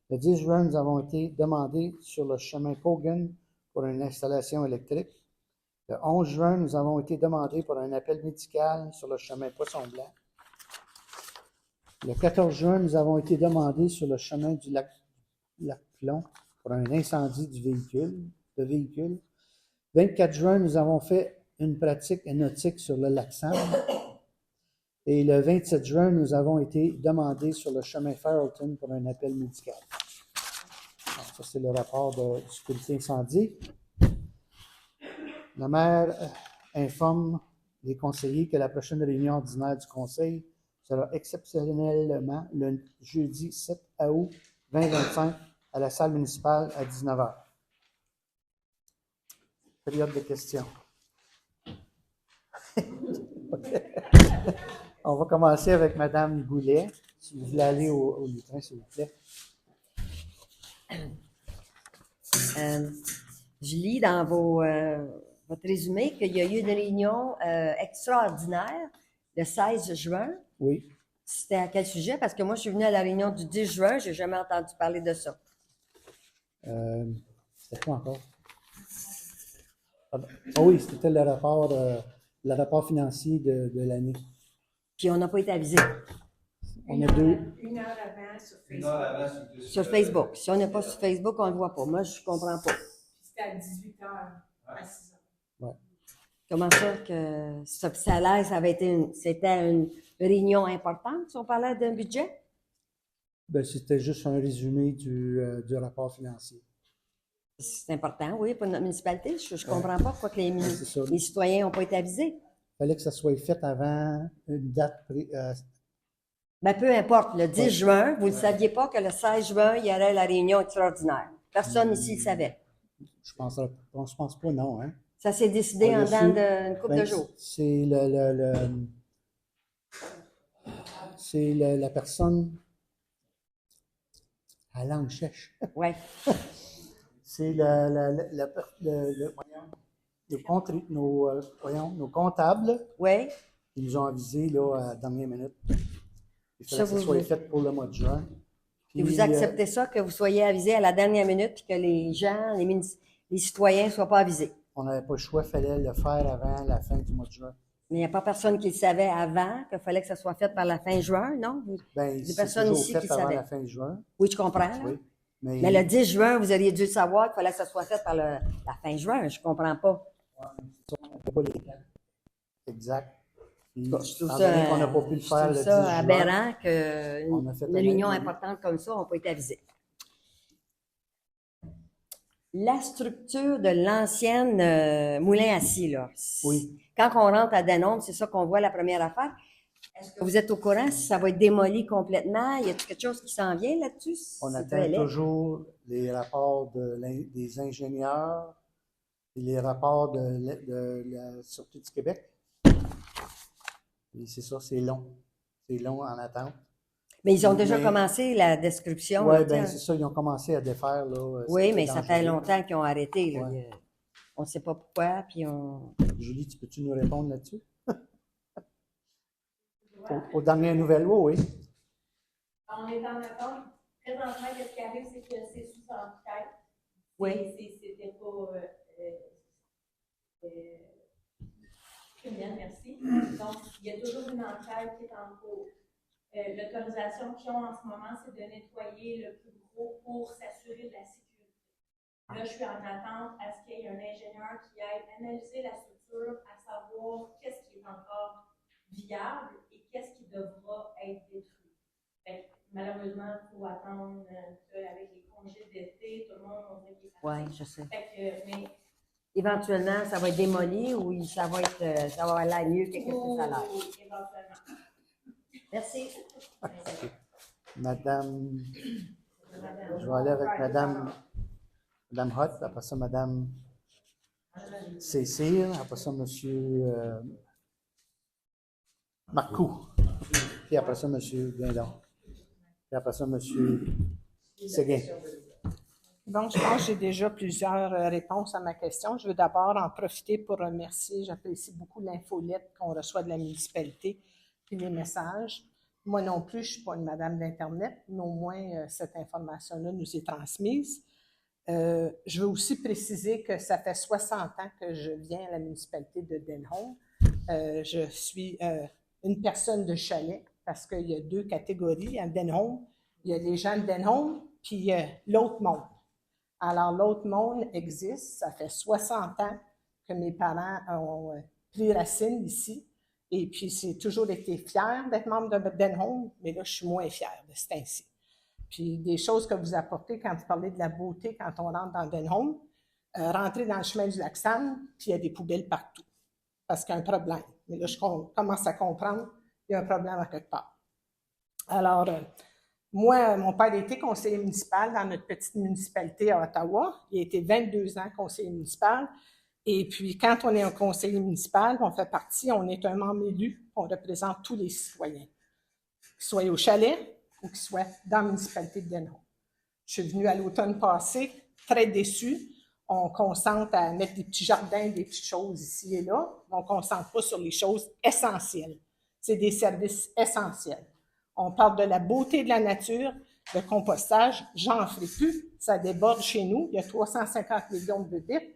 Le 10 juin, nous avons été demandés sur le chemin Pogan pour une installation électrique. Le 11 juin, nous avons été demandés pour un appel médical sur le chemin Poisson-Blanc. Le 14 juin, nous avons été demandés sur le chemin du lac Plon pour un incendie de véhicule. 24 juin, nous avons fait une pratique nautique sur le lac Sam. Et le 27 juin, nous avons été demandés sur le chemin Farrelton pour un appel médical. Donc, ça, c'est le rapport de sécurité incendie. Le maire informe les conseillers que la prochaine réunion ordinaire du conseil sera exceptionnellement le jeudi 7 août 2025 à la salle municipale à 19h. Période de questions. On va commencer avec Mme Goulet. Si vous voulez aller au lutrin, s'il vous plaît. Je lis dans votre résumé qu'il y a eu une réunion extraordinaire le 16 juin. Oui. C'était à quel sujet? Parce que moi, je suis venue à la réunion du 10 juin, je n'ai jamais entendu parler de ça. C'était quoi encore? Ah oui, c'était le rapport financier de l'année. Puis on n'a pas été avisé. On a deux. Une heure avant sur Facebook. Sur Facebook. Si on n'est pas sur Facebook, on ne le voit pas. Moi, je ne comprends pas. C'était à 18h, à 6h. Ouais. Comment ça que ça a l'air, c'était une réunion importante si on parlait d'un budget? Ben, c'était juste un résumé du rapport financier. C'est important, oui, pour notre municipalité. Je ne comprends pas pourquoi que les citoyens n'ont pas été avisés. Il fallait que ça soit fait avant une date. Ben, peu importe, le 10 juin, vous ne saviez pas que le 16 juin, il y aurait la réunion extraordinaire. Personne ici le savait. Je pense pas, non. Hein? Ça s'est décidé en dedans d'une couple de jours. C'est c'est la personne à langue sèche. Oui. C'est nos comptables qui nous ont avisés là, à la dernière minute. Il fallait que ça soit fait pour le mois de juin. Puis vous acceptez ça, que vous soyez avisés à la dernière minute, puis que les gens, les citoyens ne soient pas avisés? On n'avait pas le choix, il fallait le faire avant la fin du mois de juin. Mais il n'y a pas personne qui le savait avant, qu'il fallait que ça soit fait par la fin juin, non? Bien, personne ici qui le savait. La fin juin. Oui, je comprends. Là. Oui. Mais le 10 juin, vous auriez dû savoir qu'il fallait que ça soit fait par la fin juin. Je ne comprends pas. Pas les temps. Exact. Je trouve ça, on n'a pas pu le faire le 10 juin. Aberrant qu'une réunion importante comme ça n'a pas été avisée. La structure de l'ancienne moulin à scie, là. Oui. Quand on rentre à Denham, c'est ça qu'on voit la première affaire. Est-ce que vous êtes au courant si ça va être démoli complètement? Y a-t-il quelque chose qui s'en vient là-dessus? On attend toujours les rapports des ingénieurs et les rapports de la Sûreté du Québec. Et c'est ça, c'est long. C'est long en attente. Mais ils ont déjà commencé la description. Oui, bien c'est ça, ils ont commencé à défaire. Là, oui, mais ça fait longtemps qu'ils ont arrêté. Là. Ouais. On ne sait pas pourquoi. Puis Julie, peux-tu nous répondre là-dessus? Aux dernières nouvelles, oui. On est en attente. Présentement, ce qui arrive, c'est que c'est sous enquête. Oui. C'était pas criminel, merci. Donc, il y a toujours une enquête qui est en cours. L'autorisation qu'ils ont en ce moment, c'est de nettoyer le plus gros pour s'assurer de la sécurité. Là, je suis en attente à ce qu'il y ait un ingénieur qui aille analyser la structure, à savoir qu'est-ce qui est encore viable et qu'est-ce qui devra être détruit. Fait, malheureusement, il faut attendre avec les congés d'été, tout le monde on dirait qu'il est parti. Oui, je sais. Fait que, mais éventuellement, ça va être démoli ou ça va avoir l'air mieux que ce que ça a l'air? Éventuellement. Merci. Madame, je vais aller avec Madame Hott, après ça Madame Cécile, après ça Monsieur Marcoux, puis après ça Monsieur Guindon, puis après ça Monsieur Séguin. Donc, je pense que j'ai déjà plusieurs réponses à ma question. Je veux d'abord en profiter pour remercier, j'apprécie beaucoup l'infolette qu'on reçoit de la municipalité, puis les messages. Moi non plus, je ne suis pas une madame d'Internet, mais au moins cette information-là nous est transmise. Je veux aussi préciser que ça fait 60 ans que je viens à la municipalité de Denham. Je suis une personne de chalet parce qu'il y a deux catégories à Denham. Il y a les gens de Denham, puis il y a l'autre monde. Alors, l'autre monde existe. Ça fait 60 ans que mes parents ont pris racine ici. Et puis, j'ai toujours été fière d'être membre de Denham, mais là, je suis moins fière de cet ainsi. Puis, des choses que vous apportez quand vous parlez de la beauté quand on rentre dans Denham, rentrer dans le chemin du Lac-Samme, puis il y a des poubelles partout. Parce qu'il y a un problème. Mais là, je commence à comprendre qu'il y a un problème à quelque part. Alors, moi, mon père était conseiller municipal dans notre petite municipalité à Ottawa. Il a été 22 ans conseiller municipal. Et puis, quand on est un conseiller municipal, on fait partie, on est un membre élu, on représente tous les citoyens, qu'ils soient au chalet ou qu'ils soient dans la municipalité de Denham. Je suis venue à l'automne passé, très déçue. On concentre à mettre des petits jardins, des petites choses ici et là. On ne concentre pas sur les choses essentielles. C'est des services essentiels. On parle de la beauté de la nature, le compostage, j'en ferai plus, ça déborde chez nous. Il y a 350 millions de bébites,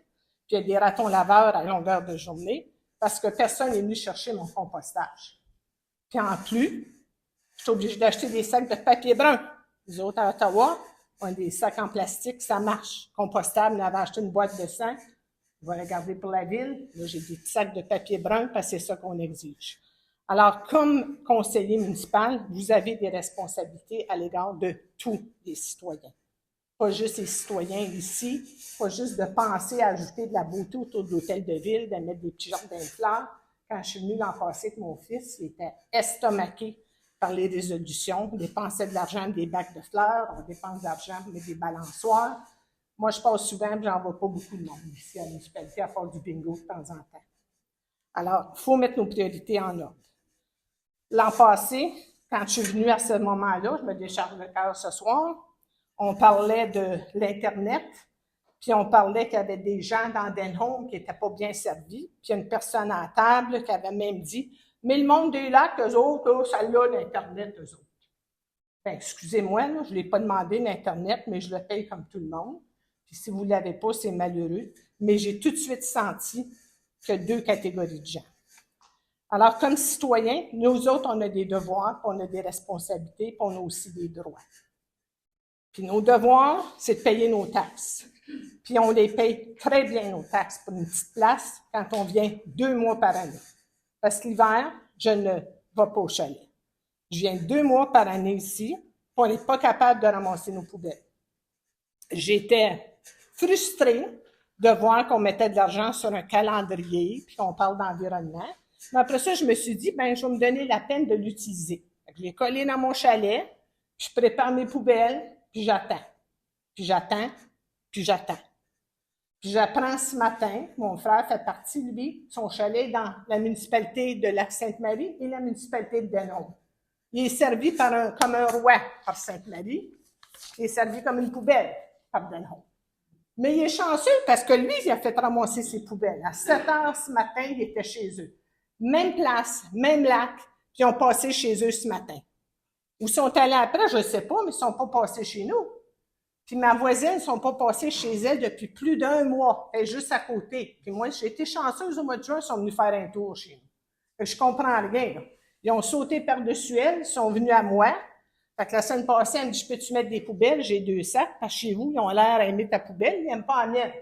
puis il y a des ratons laveurs à longueur de journée parce que personne n'est venu chercher mon compostage. Puis en plus, je suis obligée d'acheter des sacs de papier brun. Les autres à Ottawa, on a des sacs en plastique, ça marche. Compostable, on avait acheté une boîte de 100, on va regarder pour la ville. Là, j'ai des sacs de papier brun parce que c'est ça qu'on exige. Alors, comme conseiller municipal, vous avez des responsabilités à l'égard de tous les citoyens. Pas juste les citoyens ici, pas juste de penser à ajouter de la beauté autour de l'hôtel de ville, de mettre des petits jardins de fleurs. Quand je suis venue l'an passé avec mon fils, il était estomaqué par les résolutions. On dépensait de l'argent pour des bacs de fleurs, on dépense de l'argent pour mettre des balançoires. Moi, je passe souvent et j'en vois pas beaucoup de monde ici à la municipalité, à part du bingo de temps en temps. Alors, il faut mettre nos priorités en ordre. L'an passé, quand je suis venue à ce moment-là, je me décharge le cœur ce soir, on parlait de l'Internet, puis on parlait qu'il y avait des gens dans Denham qui n'étaient pas bien servis, puis il y a une personne à la table qui avait même dit « Mais le monde des lacs, eux autres, là, ça l'a l'Internet, eux autres. » Bien, excusez-moi, là, je ne l'ai pas demandé l'Internet, mais je le paye comme tout le monde. Puis si vous ne l'avez pas, c'est malheureux. Mais j'ai tout de suite senti qu'il y a deux catégories de gens. Alors, comme citoyens, nous autres, on a des devoirs, puis on a des responsabilités, puis on a aussi des droits. Puis nos devoirs, c'est de payer nos taxes. Puis on les paye très bien, nos taxes, pour une petite place, quand on vient 2 mois par année. Parce que l'hiver, je ne vais pas au chalet. Je viens 2 mois par année ici, puis on n'est pas capable de ramasser nos poubelles. J'étais frustrée de voir qu'on mettait de l'argent sur un calendrier, puis qu'on parle d'environnement. Mais après ça, je me suis dit, ben, je vais me donner la peine de l'utiliser. Je l'ai collé dans mon chalet, puis je prépare mes poubelles, puis j'attends. Puis j'attends, puis j'attends. Puis j'apprends ce matin, mon frère fait partie, lui, son chalet dans la municipalité de Lac-Sainte-Marie et la municipalité de Denham. Il est servi comme un roi par Sainte-Marie. Il est servi comme une poubelle par Denham. Mais il est chanceux parce que lui, il a fait ramasser ses poubelles. À 7 heures ce matin, il était chez eux. Même place, même lac, puis ils ont passé chez eux ce matin. Où sont allés après, je ne sais pas, mais ils ne sont pas passés chez nous. Puis ma voisine, ils ne sont pas passés chez elle depuis plus d'1 mois. Elle est juste à côté. Puis moi, j'ai été chanceuse au mois de juin, ils sont venus faire un tour chez nous. Fait que je comprends rien, là. Ils ont sauté par-dessus elle, ils sont venus à moi. Fait que la semaine passée, elle me dit, je peux-tu mettre des poubelles? J'ai 2 sacs, parce que chez vous, ils ont l'air à aimer ta poubelle, ils n'aiment pas en mettre.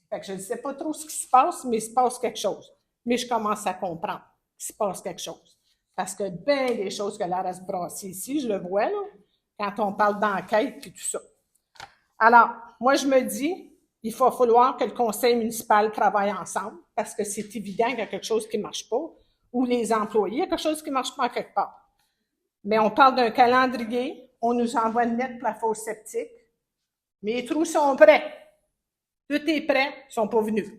Fait que je ne sais pas trop ce qui se passe, mais il se passe quelque chose. Mais je commence à comprendre qu'il se passe quelque chose. Parce que bien des choses que l'air à se brasser ici, je le vois, là, quand on parle d'enquête et tout ça. Alors, moi, je me dis, il va falloir que le conseil municipal travaille ensemble, parce que c'est évident qu'il y a quelque chose qui ne marche pas, ou les employés, il y a quelque chose qui ne marche pas quelque part. Mais on parle d'un calendrier, on nous envoie une lettre pour la fosse septique, mais les trous sont prêts. Tout est prêt, ils ne sont pas venus.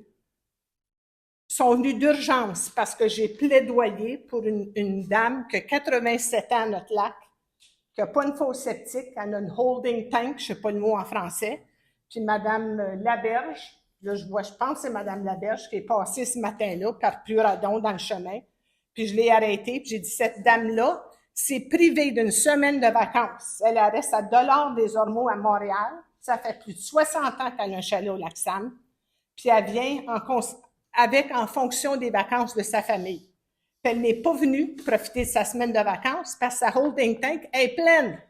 Ils sont venus d'urgence parce que j'ai plaidoyé pour une dame qui a 87 ans à notre lac, qui n'a pas une fosse septique, elle a une holding tank, je ne sais pas le mot en français, puis Mme Laberge, là je pense que c'est Mme Laberge qui est passée ce matin-là par Pluradon dans le chemin, puis je l'ai arrêtée, puis j'ai dit, cette dame-là, c'est privée d'une semaine de vacances. Elle reste à $ des Ormeaux à Montréal, ça fait plus de 60 ans qu'elle a un chalet au Lac-Sam, puis elle vient en fonction des vacances de sa famille. Puis elle n'est pas venue profiter de sa semaine de vacances parce que sa holding tank est pleine.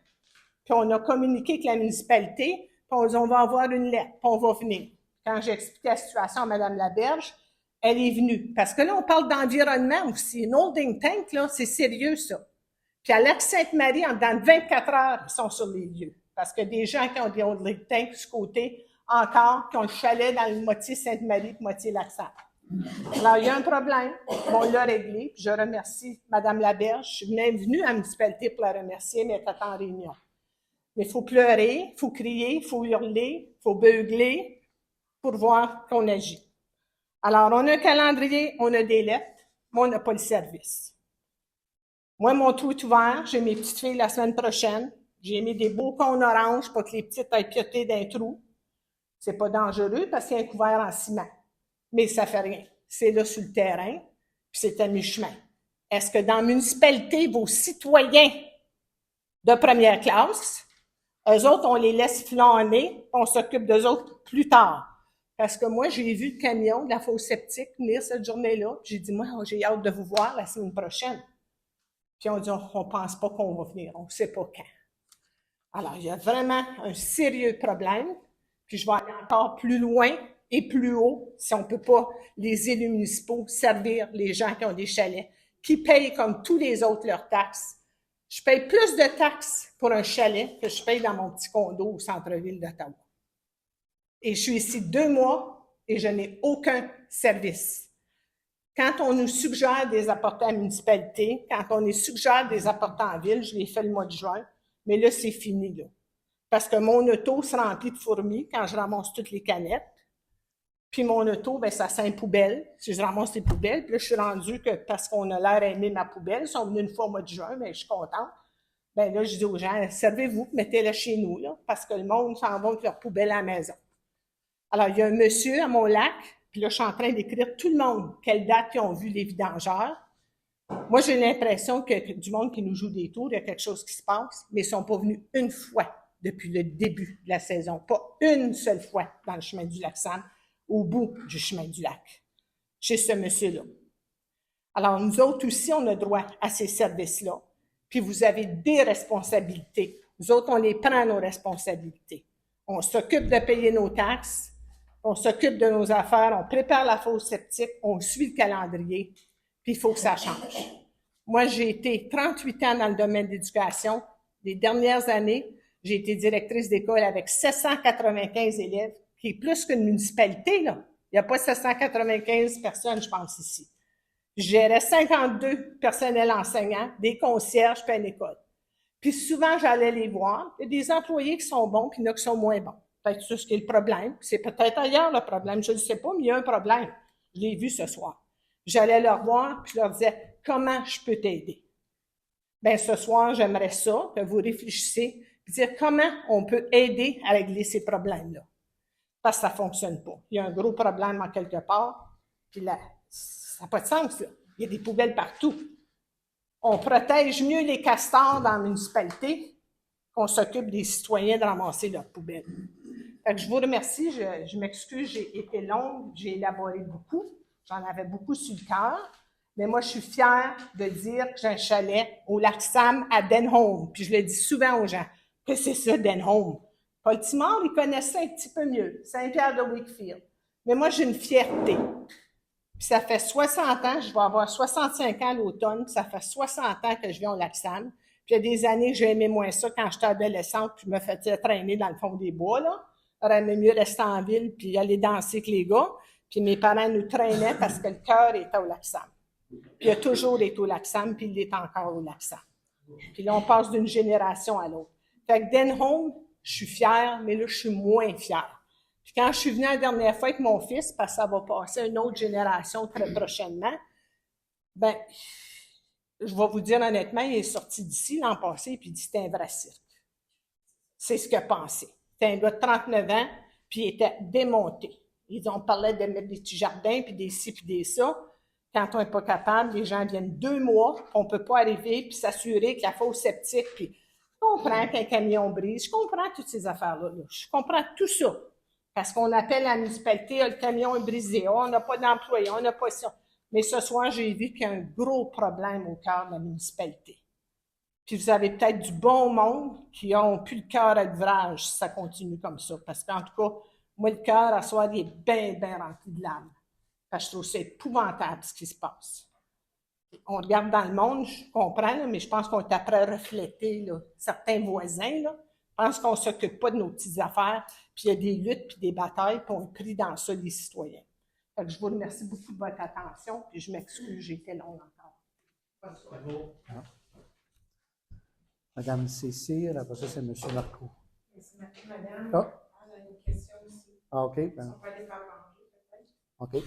Puis on a communiqué avec la municipalité, puis on va avoir une lettre, puis on va venir. Quand j'ai expliqué la situation à Mme Laberge, elle est venue. Parce que là, on parle d'environnement aussi. Une holding tank, là, c'est sérieux, ça. Puis à Lac-Sainte-Marie, en dedans de 24 heures, ils sont sur les lieux. Parce que des gens qui ont des holding tanks de ce côté, encore, qui ont le chalet dans le moitié Sainte-Marie et moitié Lac-Sainte. Alors, il y a un problème, on l'a réglé, puis je remercie Mme Laberge. Je suis venue à la municipalité pour la remercier, mais elle était en réunion. Mais il faut pleurer, il faut crier, il faut hurler, il faut beugler pour voir qu'on agit. Alors, on a un calendrier, on a des lettres, mais on n'a pas le service. Moi, mon trou est ouvert, j'ai mes petites filles la semaine prochaine. J'ai mis des beaux cônes oranges pour que les petites aillent pioter d'un trou. C'est pas dangereux parce qu'il y a un couvert en ciment. Mais ça fait rien. C'est là sur le terrain, puis c'est à mi-chemin. Est-ce que dans la municipalité, vos citoyens de première classe, eux autres, on les laisse flâner, on s'occupe d'eux autres plus tard? Parce que moi, j'ai vu le camion de la fosse septique venir cette journée-là, puis j'ai dit, moi, j'ai hâte de vous voir la semaine prochaine. Puis on dit, on pense pas qu'on va venir, on sait pas quand. Alors, il y a vraiment un sérieux problème, puis je vais aller encore plus loin et plus haut si on ne peut pas, les élus municipaux, servir les gens qui ont des chalets, qui payent comme tous les autres leurs taxes. Je paye plus de taxes pour un chalet que je paye dans mon petit condo au centre-ville d'Ottawa. Et je suis ici 2 mois et je n'ai aucun service. Quand on nous suggère des apporter à la municipalité, quand on nous suggère des apporter en ville, je l'ai fait le mois de juin, mais là, c'est fini, là. Parce que mon auto se remplit de fourmis quand je ramasse toutes les canettes. Puis mon auto, ben ça sent une poubelle. Si je ramasse les poubelles, puis là, je suis rendue que parce qu'on a l'air aimé ma poubelle, ils sont venus une fois au mois de juin, mais je suis contente. Ben là, je dis aux gens, servez-vous, mettez-la chez nous, là, parce que le monde s'en va avec leur poubelle à la maison. Alors, il y a un monsieur à mon lac, puis là, je suis en train d'écrire tout le monde, quelle date ils ont vu les vidangeurs. Moi, j'ai l'impression que du monde qui nous joue des tours, il y a quelque chose qui se passe, mais ils ne sont pas venus une fois depuis le début de la saison. Pas une seule fois dans le chemin du Lac-Sam, au bout du chemin du lac, chez ce monsieur-là. Alors, nous autres aussi, on a droit à ces services-là. Puis vous avez des responsabilités. Nous autres, on les prend, nos responsabilités. On s'occupe de payer nos taxes, on s'occupe de nos affaires, on prépare la fosse septique, on suit le calendrier, puis il faut que ça change. Moi, j'ai été 38 ans dans le domaine de l'éducation. Les dernières années, j'ai été directrice d'école avec 795 élèves, qui est plus qu'une municipalité, là. Il n'y a pas 795 personnes, je pense, ici. Je gérais 52 personnels enseignants, des concierges, puis une école. Puis souvent, j'allais les voir. Il y a des employés qui sont bons, puis il y en a qui sont moins bons. Peut-être c'est ce qui est le problème. C'est peut-être ailleurs le problème, je ne sais pas, mais il y a un problème. Je l'ai vu ce soir. J'allais leur voir, puis je leur disais, comment je peux t'aider? Bien, ce soir, j'aimerais ça, que vous réfléchissiez, puis dire comment on peut aider à régler ces problèmes-là. Parce que ça ne fonctionne pas. Il y a un gros problème en quelque part, puis là, ça n'a pas de sens, là. Il y a des poubelles partout. On protège mieux les castors dans la municipalité qu'on s'occupe des citoyens de ramasser leurs poubelles. Fait que je vous remercie, je m'excuse, j'ai été longue, j'ai élaboré beaucoup, j'en avais beaucoup sur le cœur, mais moi, je suis fière de dire que j'ai un chalet au Lac-Sam à Denholm, puis je le dis souvent aux gens, que c'est ça, Denholm. Paul Timor, il connaissait un petit peu mieux, Saint-Pierre-de-Wakefield. Mais moi, j'ai une fierté. Puis ça fait 60 ans, je vais avoir 65 ans à l'automne, puis ça fait 60 ans que je viens au Lac-Sam. Puis il y a des années que j'ai aimé moins ça quand j'étais adolescente, puis je me faisais traîner dans le fond des bois, là. J'aurais aimé mieux rester en ville, puis aller danser avec les gars. Puis mes parents nous traînaient parce que le cœur était au Lac-Sam. Puis il a toujours été au Lac-Sam, puis il est encore au Lac-Sam. Puis là, on passe d'une génération à l'autre. Fait que Denholm, je suis fière, mais là, je suis moins fière. Puis quand je suis venue la dernière fois avec mon fils, parce que ça va passer à une autre génération très prochainement, ben, je vais vous dire honnêtement, il est sorti d'ici l'an passé, puis il dit, c'était un vrai cirque. C'est ce qu'il a pensé. C'était un gars de 39 ans, puis il était démonté. On parlait de mettre des petits jardins, puis des ci, puis des ça. Quand on n'est pas capable, les gens viennent 2 mois, on ne peut pas arriver, puis s'assurer que la fosse septique, puis je comprends qu'un camion brise, je comprends toutes ces affaires-là. Là. Je comprends tout ça. Parce qu'on appelle la municipalité, le camion est brisé, on n'a pas d'employés, on n'a pas ça. Mais ce soir, j'ai vu qu'il y a un gros problème au cœur de la municipalité. Puis vous avez peut-être du bon monde qui n'ont plus le cœur à l'ouvrage si ça continue comme ça. Parce qu'en tout cas, moi, le cœur, à soir, il est bien, bien rempli de larmes. Parce que je trouve ça épouvantable ce qui se passe. On regarde dans le monde, je comprends, là, mais je pense qu'on est après refléter là, certains voisins. Là. Je pense qu'on ne s'occupe pas de nos petites affaires, puis il y a des luttes puis des batailles, puis on prie dans ça les citoyens. Fait que je vous remercie beaucoup de votre attention, puis je m'excuse, j'ai été longue encore. Madame Cécile, après ça, c'est M. Marcoux. Madame, Ah. elle a une question aussi. Ah, OK. On Ben, va aller faire manger, peut-être. OK.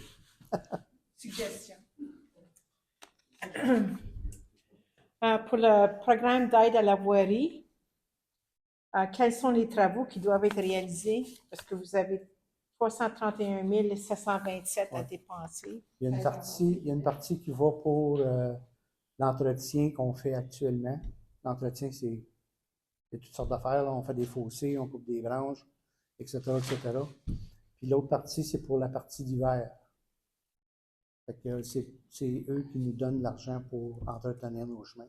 Suggestion. Pour le programme d'aide à la voirie, quels sont les travaux qui doivent être réalisés? Parce que vous avez 331 727 à Ouais. dépenser. Il y a une partie qui va pour l'entretien qu'on fait actuellement. L'entretien, c'est toutes sortes d'affaires. Là. On fait des fossés, on coupe des branches, etc., etc. Puis l'autre partie, c'est pour la partie d'hiver. Fait que c'est eux qui nous donnent l'argent pour entretenir nos chemins.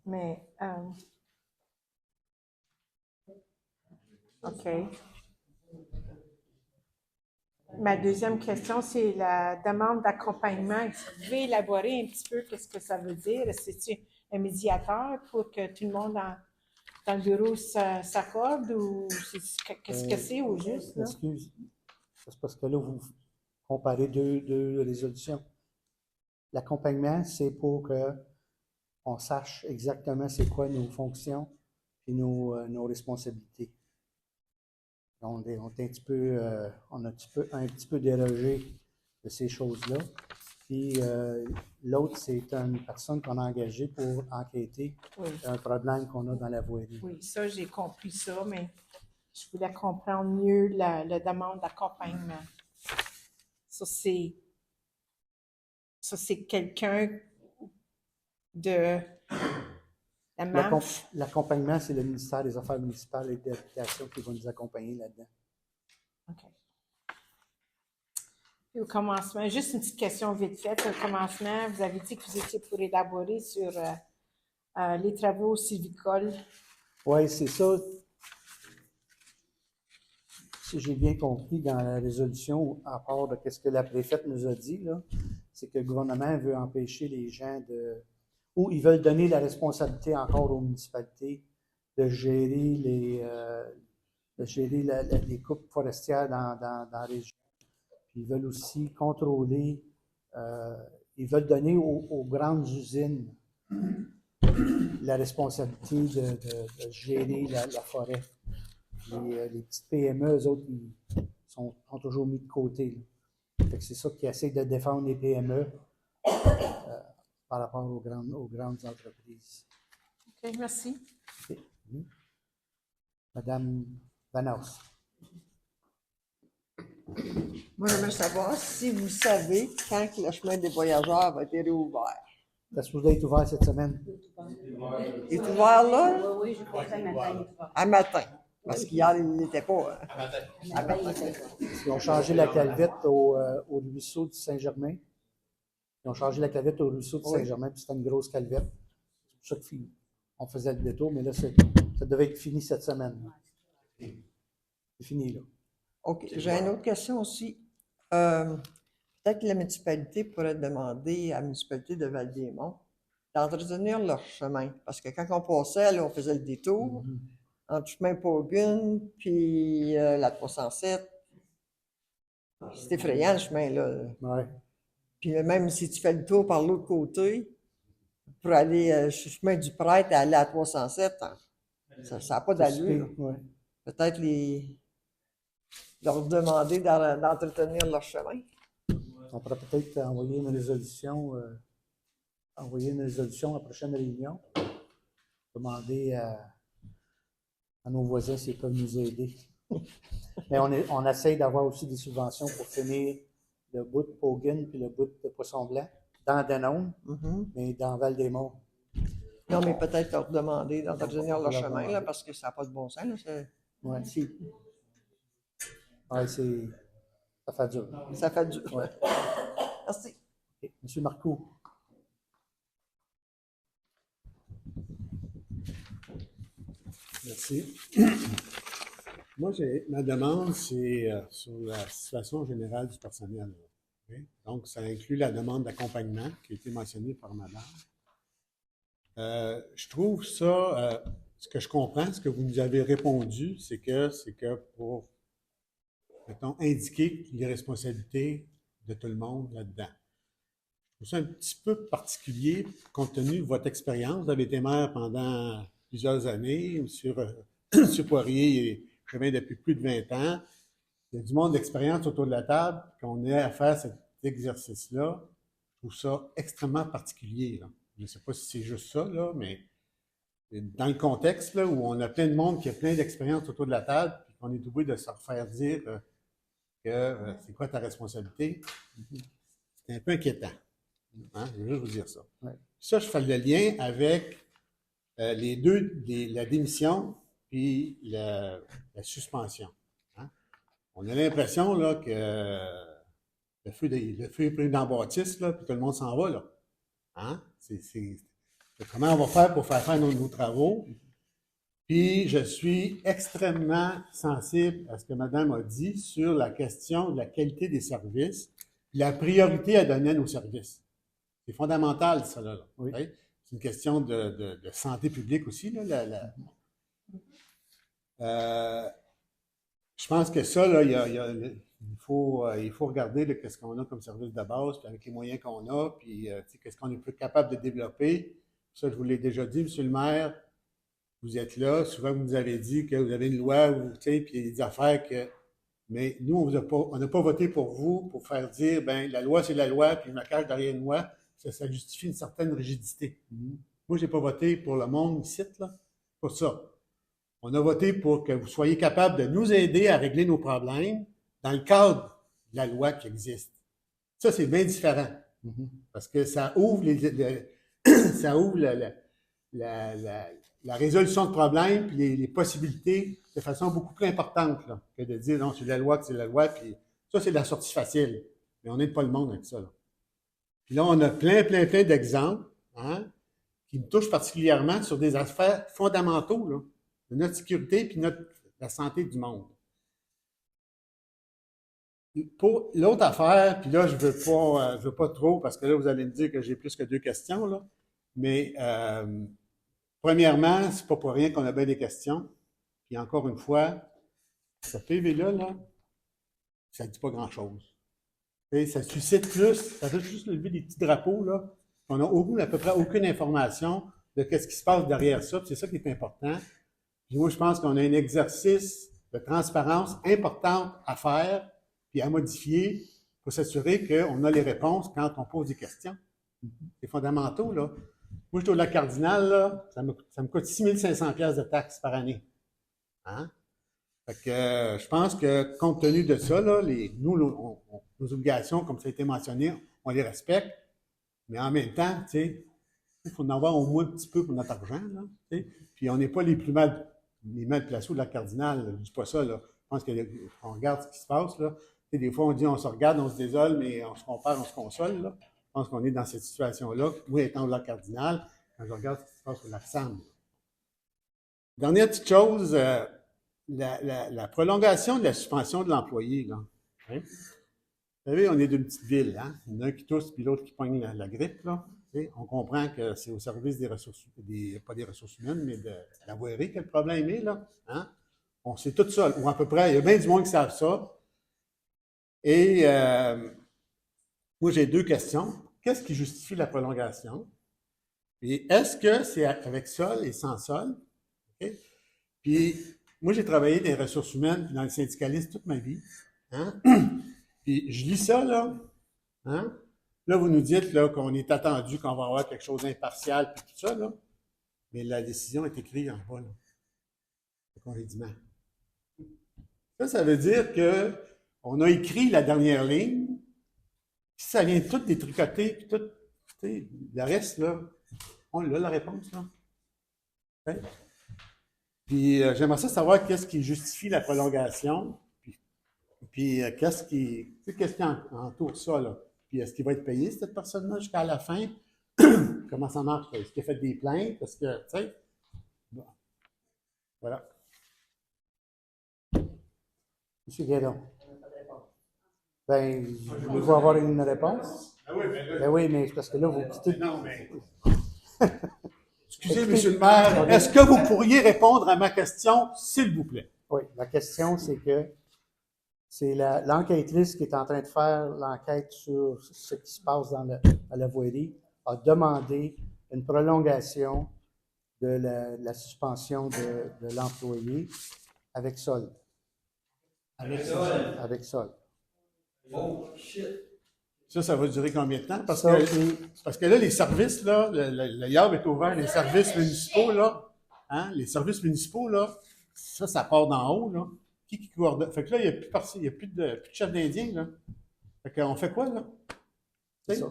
Mais, OK. Ma deuxième question, c'est la demande d'accompagnement. Est-ce que vous pouvez élaborer un petit peu qu'est-ce que ça veut dire? C'est-tu un médiateur pour que tout le monde dans le bureau s'accorde ou qu'est-ce que c'est au juste? Là? Excuse, c'est parce que là, vous comparez deux résolutions. L'accompagnement, c'est pour qu'on sache exactement c'est quoi nos fonctions et nos responsabilités. On est un petit peu, on a un petit peu dérogé de ces choses-là. Puis l'autre, c'est une personne qu'on a engagée pour enquêter Oui. un problème qu'on a dans la voirie. Oui, ça, j'ai compris ça, mais je voulais comprendre mieux la demande d'accompagnement. Ça, c'est quelqu'un de la MAF. L'accompagnement, c'est le ministère des Affaires municipales et de l'Habitation qui va nous accompagner là-dedans. OK. Puis au commencement, juste une petite question vite faite. Au commencement, vous avez dit que vous étiez pour élaborer sur les travaux sylvicoles. Oui, c'est ça. Si j'ai bien compris dans la résolution, à part de ce que la préfète nous a dit, là, c'est que le gouvernement veut empêcher les gens ou ils veulent donner la responsabilité encore aux municipalités de gérer les coupes forestières dans la région. Puis ils veulent aussi contrôler, ils veulent donner aux grandes usines la responsabilité de gérer la forêt. Les petites PME, eux autres, ils sont toujours mis de côté. Fait que c'est ça qui essaie de défendre les PME par rapport aux grandes entreprises. OK, merci. Okay. Madame Vanaus. Moi, j'aimerais savoir si vous savez quand le chemin des voyageurs va être réouvert. Ça se doit être ouvert cette semaine. Il est ouvert là? Oui, je crois que matin. À matin. Parce qu'hier, il n'était pas. À matin. Ils ont changé la calvette au ruisseau de Saint-Germain. Ils ont changé la calvette au ruisseau de Saint-Germain, puis c'était une grosse calvette. C'est pour ça qu'on faisait le détour, mais là, ça devait être fini cette semaine. C'est fini, là. OK. J'ai une autre question aussi. Peut-être que la municipalité pourrait demander à la municipalité de Val-des-Monts d'entretenir leur chemin. Parce que quand on passait, là, on faisait le détour entre chemin Paugun puis la 307. C'est effrayant, le chemin, là. Ouais. Puis même si tu fais le tour par l'autre côté, pour aller sur le chemin du prêtre et aller à 307, ça n'a pas d'allure. Ouais. Peut-être leur demander d'entretenir leur chemin. On pourrait peut-être envoyer une résolution à la prochaine réunion. Demander à nos voisins s'ils peuvent nous aider. Mais on essaye d'avoir aussi des subventions pour finir le bout de Paugun puis le bout de Poisson-Blanc dans Danone, mais dans Val-des-Monts. Non, mais peut-être leur demander d'entretenir leur chemin, là, parce que ça n'a pas de bon sens. Là, Oui, ça fait dur. Ça fait dur. Ouais. Merci. Okay. Monsieur Marcoux. Merci. Moi, ma demande, c'est sur la situation générale du personnel. Okay? Donc, ça inclut la demande d'accompagnement qui a été mentionnée par madame. Je trouve ça, ce que je comprends, ce que vous nous avez répondu, c'est que pour mettons, indiquer les responsabilités de tout le monde là-dedans. Je trouve ça un petit peu particulier, compte tenu de votre expérience. Vous avez été maire pendant plusieurs années. M. Poirier est chemin depuis plus de 20 ans. Il y a du monde d'expérience autour de la table, qu'on ait à faire cet exercice-là. Je trouve ça extrêmement particulier, là. Je ne sais pas si c'est juste ça, là, mais dans le contexte là, où on a plein de monde qui a plein d'expérience autour de la table, puis qu'on est obligé de se refaire dire que c'est quoi ta responsabilité, c'est un peu inquiétant. Hein? Je veux juste vous dire ça. Ouais. Ça, je fais le lien avec les deux, la démission puis la suspension. Hein? On a l'impression là, que le feu est pris dans la bâtisse, là, puis tout le monde s'en va. Là. Hein? Comment on va faire pour faire nos travaux? Puis je suis extrêmement sensible à ce que Madame a dit sur la question de la qualité des services, la priorité à donner à nos services. C'est fondamental, ça, là. Oui. Okay? C'est une question de santé publique aussi, là. Je pense que ça, là, il faut regarder qu'est-ce qu'on a comme service de base, puis avec les moyens qu'on a, puis qu'est-ce qu'on est plus capable de développer. Ça, je vous l'ai déjà dit, Monsieur le maire, vous êtes là, souvent vous nous avez dit que vous avez une loi, puis il y a des affaires que... Mais nous, on n'a pas voté pour vous pour faire dire, ben la loi, c'est la loi, puis je me cache derrière une loi. Ça justifie une certaine rigidité. Moi, je n'ai pas voté pour le monde ici, là, pour ça. On a voté pour que vous soyez capable de nous aider à régler nos problèmes dans le cadre de la loi qui existe. Ça, c'est bien différent. Parce que ça ouvre ça ouvre la résolution de problèmes puis les possibilités de façon beaucoup plus importante là, que de dire non, c'est la loi, puis ça, c'est de la sortie facile. Mais on n'aide pas le monde avec ça. Là. Puis là, on a plein d'exemples qui me touchent particulièrement sur des affaires fondamentaux là, de notre sécurité puis la santé du monde. Pour l'autre affaire, puis là, je veux pas trop, parce que là, vous allez me dire que j'ai plus que 2 questions, là. Mais premièrement, c'est pas pour rien qu'on a bien des questions. Puis encore une fois, ce PV-là, ça ne dit pas grand-chose. Ça suscite plus, ça fait juste lever des petits drapeaux, là. On n'a à peu près aucune information de ce qui se passe derrière ça, puis c'est ça qui est important. Puis moi, je pense qu'on a un exercice de transparence important à faire, puis à modifier pour s'assurer qu'on a les réponses quand on pose des questions. C'est fondamental, là. Moi, je suis au lac Cardinal, là, ça me coûte 6 500 $ de taxes par année. Hein? Fait que je pense que, compte tenu de ça, là, nos obligations, comme ça a été mentionné, on les respecte, mais en même temps, tu sais, il faut en avoir au moins un petit peu pour notre argent, là, tu sais. Puis on n'est pas les mal placés au lac Cardinal, là, je dis pas ça, là. Je pense qu'on regarde ce qui se passe, là. Tu sais, des fois, on dit on se regarde, on se désole, mais on se compare, on se console, là. Je pense qu'on est dans cette situation-là. Moi, étant au lac Cardinal, quand je regarde ce qui se passe au lac Sam. Dernière petite chose, la prolongation de la suspension de l'employé, là. Hein? Vous savez, on est d'une petite ville, hein? Il y en a un qui tousse puis l'autre qui pogne la grippe, là. On comprend que c'est au service des ressources, pas des ressources humaines, mais de la voirie que le problème est, là. Hein? On sait tout ça, ou à peu près, il y a bien du monde qui savent ça. Et moi, j'ai 2 questions. Qu'est-ce qui justifie la prolongation? Et est-ce que c'est avec sol et sans sol? Okay? Puis, moi, j'ai travaillé dans les ressources humaines, dans le syndicalisme toute ma vie. Hein? Puis, je lis ça, là. Hein? Là, vous nous dites là, qu'on est attendu, qu'on va avoir quelque chose d'impartial, puis tout ça, là. Mais la décision est écrite en bas, là. Le congédiement. Ça veut dire qu'on a écrit la dernière ligne, puis ça vient tout détricoter, puis tout, le reste, là, on a la réponse, là. Okay? Puis j'aimerais ça savoir qu'est-ce qui justifie la prolongation, puis qu'est-ce qui entoure ça, là. Puis est-ce qu'il va être payé, cette personne-là, jusqu'à la fin? Comment ça marche? Est-ce qu'il a fait des plaintes? Parce que, tu sais, bon. Voilà. Monsieur Guédon. Ben, voulez-vous avoir une réponse? Ah oui, Ben oui, mais c'est parce que là, vous quittez. Non, mais... Excusez, Monsieur le maire, est-ce que vous pourriez répondre à ma question, s'il vous plaît? Oui, la question, c'est que C'est l'enquêtrice qui est en train de faire l'enquête sur ce qui se passe à la voirie, a demandé une prolongation de la suspension de l'employé avec solde. Avec solde. Ça va durer combien de temps? Parce Ça, que là, les services, là, le YAB est ouvert, les services municipaux, là, hein, les services municipaux, là, ça part d'en haut, là. Qui coordonne? Fait que là, il n'y a plus de chef d'Indien, là. Fait qu'on fait quoi, là?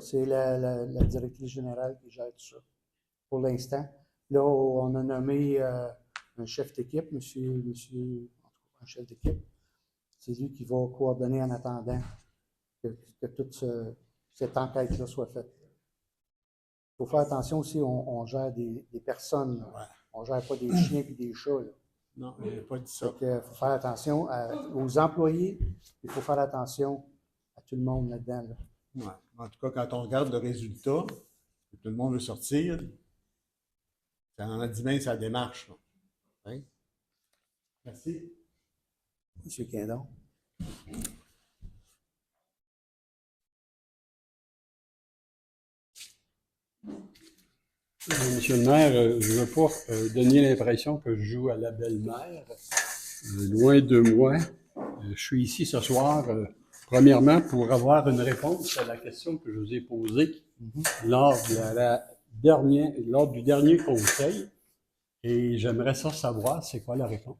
c'est la directrice générale qui gère tout ça. Pour l'instant. Là, on a nommé un chef d'équipe, un chef d'équipe. C'est lui qui va coordonner en attendant que toute cette enquête-là soit faite. Il faut faire attention aussi, on gère des personnes. Là. Ouais. On ne gère pas des chiens et des chats. Là. Non, il n'a pas dit ça. Il faut faire attention aux employés, il faut faire attention à tout le monde là-dedans. Là. Ouais. En tout cas, quand on regarde le résultat, que tout le monde veut sortir, ça en a dit bien sa démarche. Là. Hein? Merci. M. Quindon. Monsieur le maire, je ne veux pas donner l'impression que je joue à la belle-mère. Loin de moi. Je suis ici ce soir, premièrement, pour avoir une réponse à la question que je vous ai posée lors du dernier conseil. Et j'aimerais savoir, c'est quoi la réponse?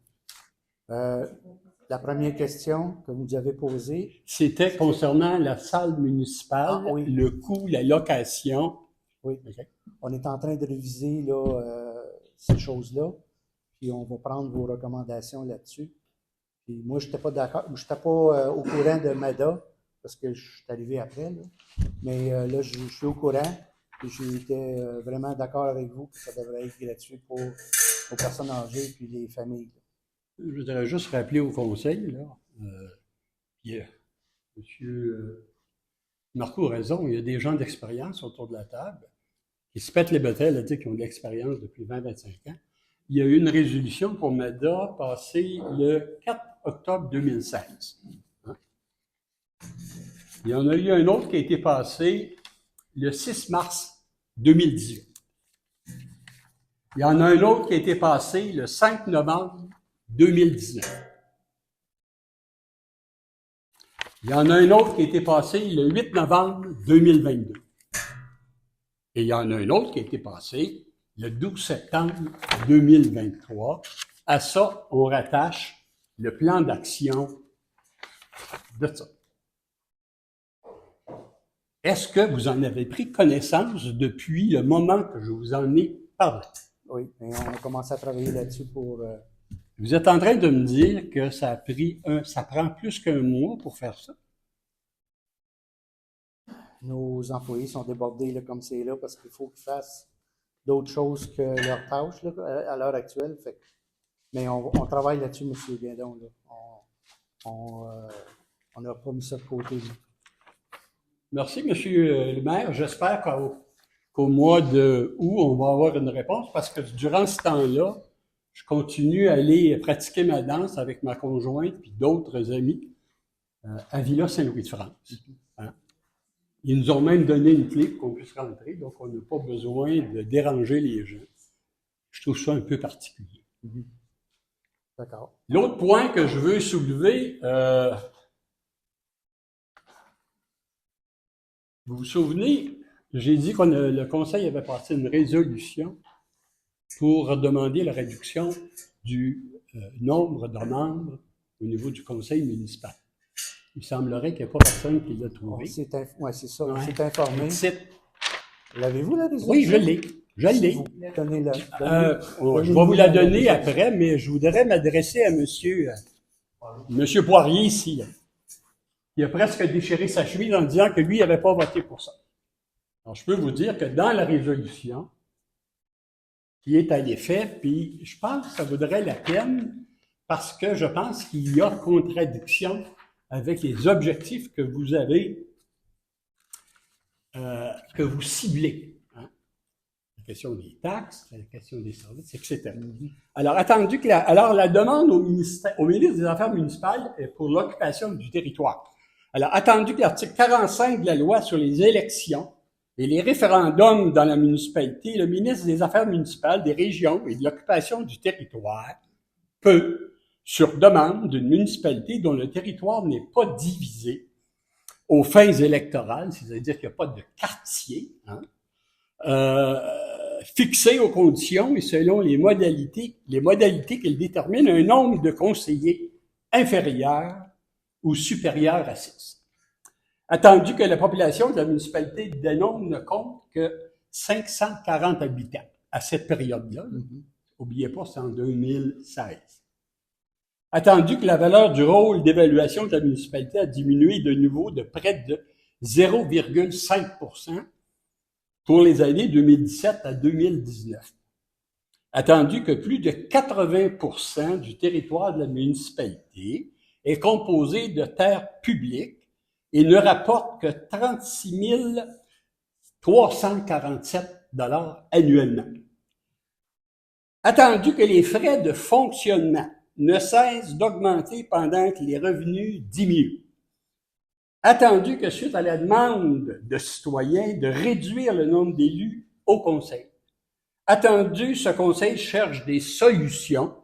La première question que vous avez posée. C'était concernant la salle municipale, Ah, oui. le coût, la location. Oui. Okay. On est en train de réviser là, ces choses-là, puis on va prendre vos recommandations là-dessus. Puis moi, je n'étais pas d'accord, je n'étais pas au courant de MADA, parce que je suis arrivé après, là. Mais là, je suis au courant, et j'étais vraiment d'accord avec vous que ça devrait être gratuit pour aux personnes âgées et les familles. Là. Je voudrais juste rappeler au conseil, là, M. Marco a raison, il y a des gens d'expérience autour de la table qui se pètent les bretelles, qui ont de l'expérience depuis 20-25 ans. Il y a eu une résolution pour MADA passée le 4 octobre 2016. Hein? Il y en a eu un autre qui a été passé le 6 mars 2018. Il y en a un autre qui a été passé le 5 novembre 2019. Il y en a un autre qui a été passé le 8 novembre 2022. Et il y en a un autre qui a été passé le 12 septembre 2023. À ça, on rattache le plan d'action de ça. Est-ce que vous en avez pris connaissance depuis le moment que je vous en ai parlé? Oui, et on a commencé à travailler là-dessus pour... Vous êtes en train de me dire que ça prend plus qu'un mois pour faire ça? Nos employés sont débordés là, comme c'est là parce qu'il faut qu'ils fassent d'autres choses que leurs tâches là, à l'heure actuelle. Fait. Mais on travaille là-dessus, M. Guindon. Là. On n'a pas mis ça de côté. Là. Merci, M. le maire. J'espère qu'au mois de août, on va avoir une réponse parce que durant ce temps-là, je continue à aller pratiquer ma danse avec ma conjointe et d'autres amis à Villa Saint-Louis-de-France. Hein? Ils nous ont même donné une clé pour qu'on puisse rentrer, donc on n'a pas besoin de déranger les gens. Je trouve ça un peu particulier. D'accord. L'autre point que je veux soulever, vous vous souvenez, j'ai dit que le Conseil avait passé une résolution pour demander la réduction du nombre de membres au niveau du Conseil municipal. Il semblerait qu'il n'y ait pas personne qui l'a trouvé. Oui, c'est ça. On Ouais. s'est informé. L'avez-vous, la résolution? Oui, je l'ai. Je l'ai. Donnez-la. Je vais vous la donner après, mais je voudrais m'adresser à monsieur Poirier ici. Il a presque déchiré sa chemise en disant que lui, il n'avait pas voté pour ça. Alors, je peux vous dire que dans la résolution qui est à l'effet, puis je pense que ça vaudrait la peine parce que je pense qu'il y a contradiction avec les objectifs que vous avez, que vous ciblez. Hein. question des taxes, la question des services, etc. Alors, attendu que la demande au ministre des Affaires municipales est pour l'occupation du territoire. Alors, attendu que l'article 45 de la loi sur les élections et les référendums dans la municipalité, le ministre des Affaires municipales, des régions et de l'occupation du territoire peut, sur demande d'une municipalité dont le territoire n'est pas divisé aux fins électorales, c'est-à-dire qu'il n'y a pas de quartier, fixer aux conditions et selon les modalités qu'elle détermine un nombre de conseillers inférieur ou supérieur à 6. Attendu que la population de la municipalité de Denon ne compte que 540 habitants à cette période-là. N'oubliez pas, c'est en 2016. Attendu que la valeur du rôle d'évaluation de la municipalité a diminué de nouveau de près de 0,5% pour les années 2017 à 2019. Attendu que plus de 80% du territoire de la municipalité est composé de terres publiques et ne rapporte que 36 347 $ annuellement. Attendu que les frais de fonctionnement ne cessent d'augmenter pendant que les revenus diminuent. Attendu que suite à la demande de citoyens de réduire le nombre d'élus au conseil, attendu ce conseil cherche des solutions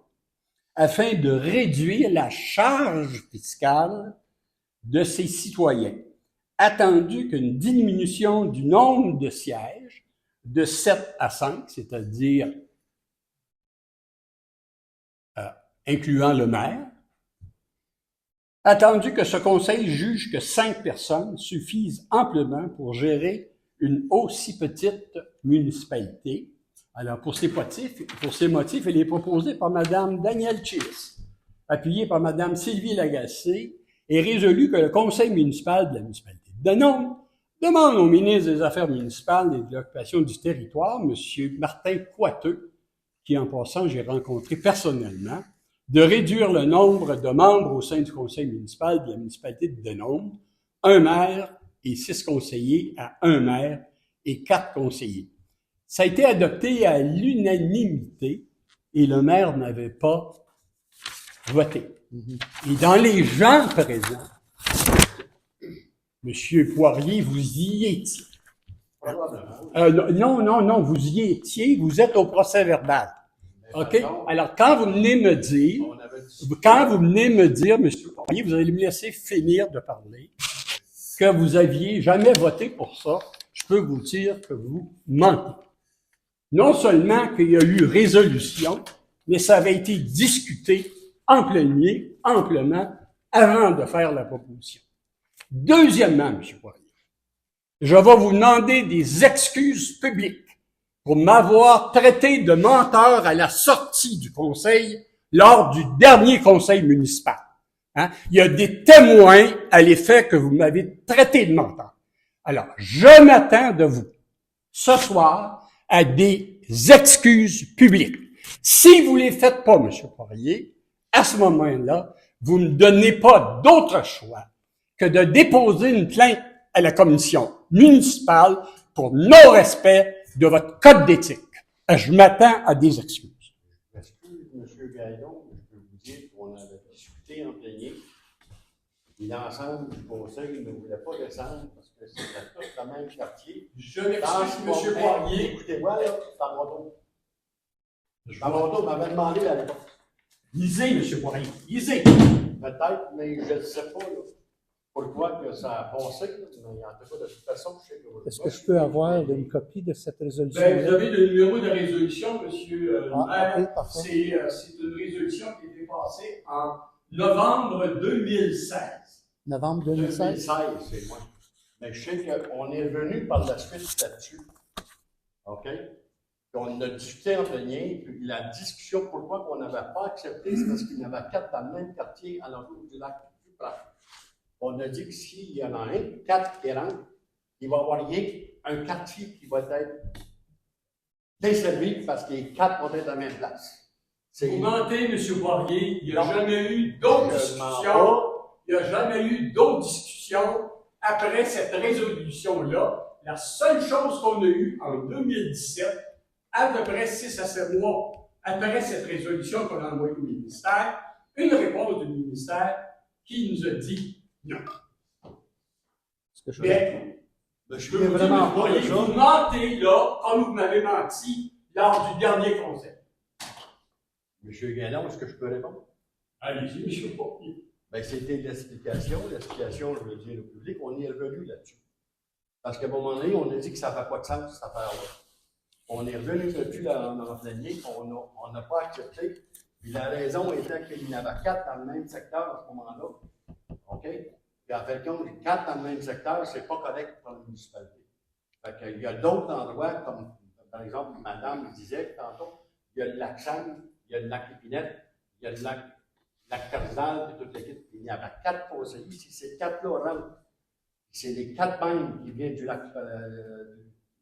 afin de réduire la charge fiscale de ses citoyens, attendu qu'une diminution du nombre de sièges de 7 à 5, c'est-à-dire incluant le maire, attendu que ce conseil juge que 5 personnes suffisent amplement pour gérer une aussi petite municipalité. Alors, pour ces motifs, il est proposé par Mme Danielle Chis, appuyé par Mme Sylvie Lagacé, et résolu que le conseil municipal de la municipalité de Denon demande au ministre des Affaires municipales et de l'occupation du territoire, M. Martin Coiteux, qui, en passant, j'ai rencontré personnellement, de réduire le nombre de membres au sein du conseil municipal de la municipalité de Denon, 1 maire et 6 conseillers à 1 maire et 4 conseillers. Ça a été adopté à l'unanimité et le maire n'avait pas voté. Et dans les gens présents, M. Poirier, vous y étiez. Non, vous y étiez, vous êtes au procès verbal. OK? Alors, quand vous venez me dire, M. Poirier, vous allez me laisser finir de parler, que vous aviez jamais voté pour ça, je peux vous dire que vous mentez. Non seulement qu'il y a eu résolution, mais ça avait été discuté amplement, avant de faire la proposition. Deuxièmement, M. Poirier, je vais vous demander des excuses publiques pour m'avoir traité de menteur à la sortie du conseil lors du dernier conseil municipal. Il y a des témoins à l'effet que vous m'avez traité de menteur. Alors, je m'attends de vous, ce soir, à des excuses publiques. Si vous les faites pas, M. Poirier, à ce moment-là, vous ne donnez pas d'autre choix que de déposer une plainte à la commission municipale pour non-respect de votre code d'éthique. Je m'attends à des excuses. Excuse, M. Gaillon, je peux vous dire qu'on avait discuté en plénier, et l'ensemble du conseil ne voulait pas descendre parce que c'était tous le même quartier. Je m'excuse, M. Poirier. Écoutez-moi, là, Tamondo. Tamondo m'avait demandé la réponse. Lisez, M. Poirier, lisez. Peut-être, mais je ne sais pas, là. Pourquoi que ça a passé, mais en tout cas, de toute façon, je sais que... Est-ce que je peux avoir une copie de cette résolution? Ben, vous avez le numéro de résolution, M. le maire. Okay, parfait. C'est une résolution qui a été passée en novembre 2016. Novembre 2016? 2016, c'est moi. Mais je sais qu'on est venu par la suite là-dessus. OK? Puis on a discuté en plénier, puis la discussion, pourquoi on n'avait pas accepté, c'est parce qu'il y en avait 4 dans le même quartier à l'entour du lac plus proche. On a dit que s'il y en a 4 qui rentrent, il va y avoir rien un quartier qui va être desservi parce que les 4 vont être à la même place. Vous mentez, M. Poirier, il n'y a jamais eu d'autres discussions. Il n'y a jamais eu d'autres discussions après cette résolution-là. La seule chose qu'on a eue en 2017, à peu près 6 à 7 mois après cette résolution qu'on a envoyée au ministère, une réponse du ministère qui nous a dit non. Est-ce que je- Mais, Je peux suis vous dire, vraiment M. pas de Poirier, ça. vous mentez là, comme vous m'avez menti lors du dernier conseil. Monsieur Guénon, est-ce que je peux répondre? Allez-y, M. Poirier. Ben, c'était l'explication. L'explication, je veux dire au public, on y est revenu là-dessus. Parce qu'à un moment donné, on a dit que ça ne fait pas de sens, cette affaire-là. On est revenu là-dessus en pleinier, on n'a pas accepté. Puis la raison était qu'il y en avait 4 dans le même secteur à ce moment-là. OK? Puis en fait, compte, 4 dans le même secteur, c'est pas correct pour la municipalité. Fait qu'il y a d'autres endroits, comme par exemple, madame disait tantôt, il y a le lac Sang, il y a le lac Épinette, il y a le lac Cardinal, puis toute l'équipe. Il y avait 4 conseillers. Si ces 4-là rentrent, c'est les 4 mêmes qui viennent du lac.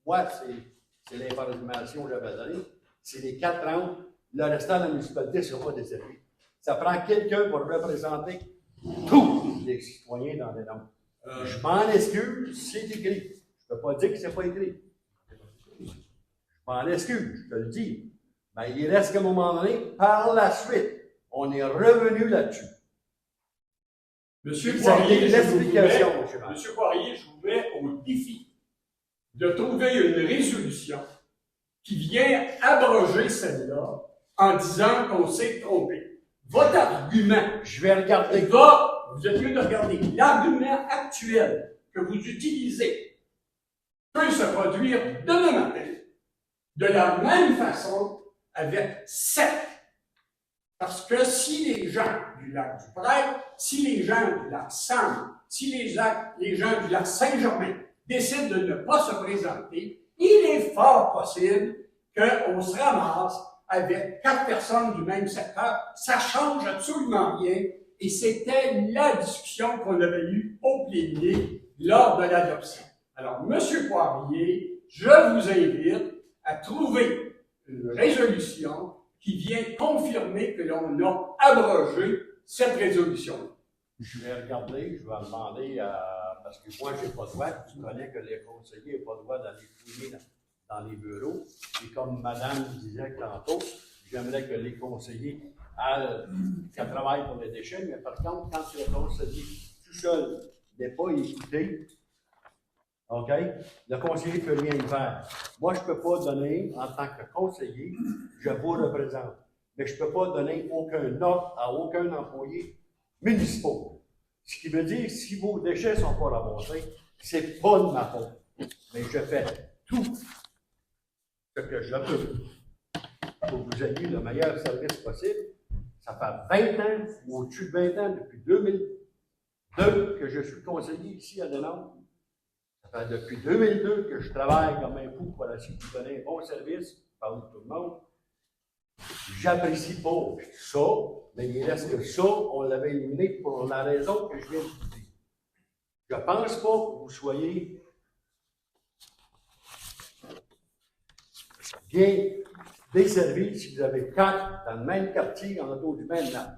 Moi, c'est l'information que j'avais donnée. C'est les 4 rentrent. Le restant de la municipalité ne sera pas desservi. Ça prend quelqu'un pour représenter tous les citoyens dans les noms. Je m'en excuse, c'est écrit. Je ne peux pas dire que ce n'est pas écrit. Je m'en excuse, je te le dis. Mais il reste qu'à un moment donné, par la suite, on est revenu là-dessus. Monsieur Ça a été Poirier, l'explication, monsieur Maire. Monsieur Poirier, je vous mets au défi de trouver une résolution qui vient abroger celle-là en disant qu'on s'est trompé. Votre argument, Je vais regarder. vous êtes mieux de regarder, l'argument actuel que vous utilisez peut se produire demain matin de la même façon avec 7. Parce que si les gens du lac du Prêtre, si les gens du lac Sam, si les gens du lac Saint-Germain décident de ne pas se présenter, il est fort possible qu'on se ramasse avec 4 personnes du même secteur. Ça change absolument rien. Et c'était la discussion qu'on avait eue au plénier lors de l'adoption. Alors, M. Poirier, je vous invite à trouver une résolution qui vient confirmer que l'on a abrogé cette résolution. Je vais regarder, je vais demander à. Parce que moi, je n'ai pas le droit. Tu connais que les conseillers n'ont pas le droit d'aller fouiller dans les bureaux. Et comme madame disait tantôt, j'aimerais que les conseillers qu'elle travaille pour les déchets, mais par contre, quand le conseiller tout seul n'est pas écouté, OK? Le conseiller ne peut rien y faire. Moi, je ne peux pas donner, en tant que conseiller, je vous représente, mais je ne peux pas donner aucun ordre à aucun employé municipal. Ce qui veut dire, si vos déchets ne sont pas ramassés, ce n'est pas de ma faute. Mais je fais tout ce que je peux pour que vous ayez le meilleur service possible. Ça fait 20 ans, ou au-dessus de 20 ans, depuis 2002, que je suis conseiller ici à Denain. Ça fait depuis 2002 que je travaille comme un fou pour essayer de vous donner un bon service, parler de tout le monde. J'apprécie pas ça, mais il reste que ça, on l'avait éliminé pour la raison que je viens de vous dire. Je ne pense pas que vous soyez bien desservis si vous avez 4 dans le même quartier en autour du même lac.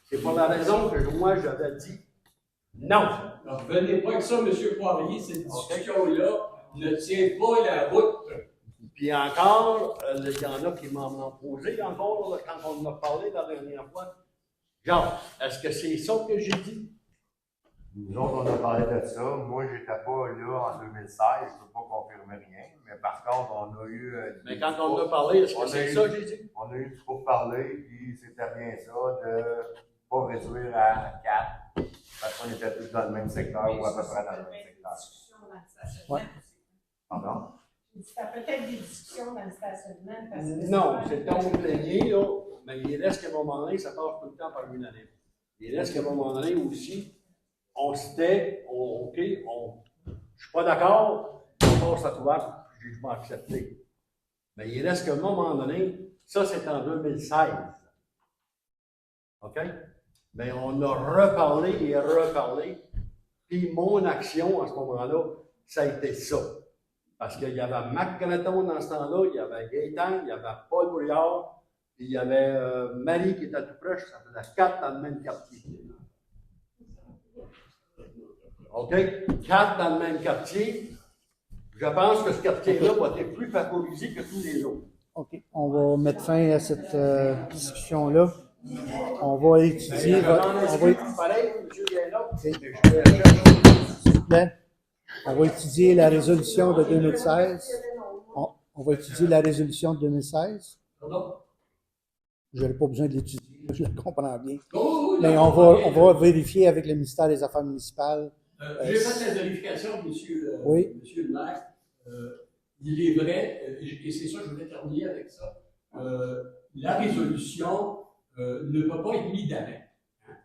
C'est pour la raison que moi j'avais dit non. Alors, venez pas avec ça, M. Poirier, cette discussion-là ne tient pas la route. Puis encore, il y en a qui m'en ont posé encore là, quand on en a parlé la dernière fois. Genre, est-ce que c'est ça que j'ai dit? Nous autres, on a parlé de ça. Moi, j'étais pas là en 2016, je ne peux pas confirmer rien. Mais par contre, on a eu. Mais quand on en a parlé, est-ce que c'est ça que j'ai dit? On a eu du pourparler, puis c'était bien ça, de ne pas réduire à 4. Parce qu'on était tous dans le même secteur ou à peu près dans le même secteur. Ouais. Pardon? Ça peut être des discussions dans le stationnement. Parce que Non, c'est le temps au plénier, là, mais il reste qu'à un moment donné, ça passe tout le temps par une année. Il reste qu'à un moment donné aussi, on se tait, OK, je ne suis pas d'accord, on passe à trouver jugement accepté. Mais il reste qu'à un moment donné, ça c'est en 2016. OK? Mais on a reparlé et reparlé, puis mon action à ce moment-là, ça a été ça. Parce qu'il y avait Marc Graton dans ce temps-là, il y avait Gaétan, il y avait Paul Brouillard, puis il y avait Marie qui était tout proche, ça faisait 4 dans le même quartier. OK? 4 dans le même quartier. Je pense que ce quartier-là va être plus favorisé que tous les autres. OK. On va mettre fin à cette discussion-là. On va étudier. Pareil, M. Gaillard. S'il vous plaît. On va étudier la résolution de 2016. On va étudier la résolution de 2016. Pardon? Je n'aurai pas besoin de l'étudier, je le comprends bien. Oh, oui, Mais non, on va vérifier avec le ministère des Affaires municipales. J'ai fait la vérification, monsieur, Oui. monsieur le maire. Il est vrai, et c'est ça, je voulais terminer avec ça. La résolution ne peut pas être mise d'arrêt. Hein?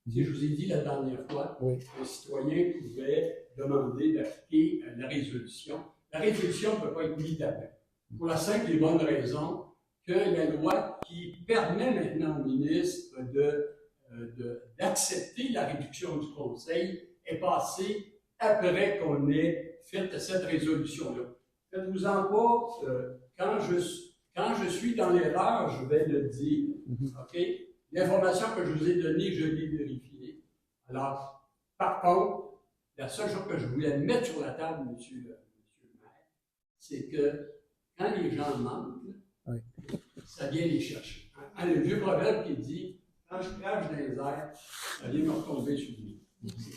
Si je vous ai dit la dernière fois, Oui. un citoyen pouvait demander d'appliquer la résolution. La résolution ne peut pas être mise d'arrêt. Pour la simple et bonne raison que la loi qui permet maintenant au ministre d'accepter la réduction du conseil est passée après qu'on ait fait cette résolution-là. Faites-vous-en pas, quand je suis dans l'erreur, je vais le dire. OK? L'information que je vous ai donnée, je l'ai vérifiée. Alors, par contre, la seule chose que je voulais mettre sur la table, monsieur le maire, c'est que quand les gens mentent, oui. Ça vient les chercher. Hein, le vieux proverbe qui dit « Quand je crache dans les airs, ça vient me retomber sur lui. »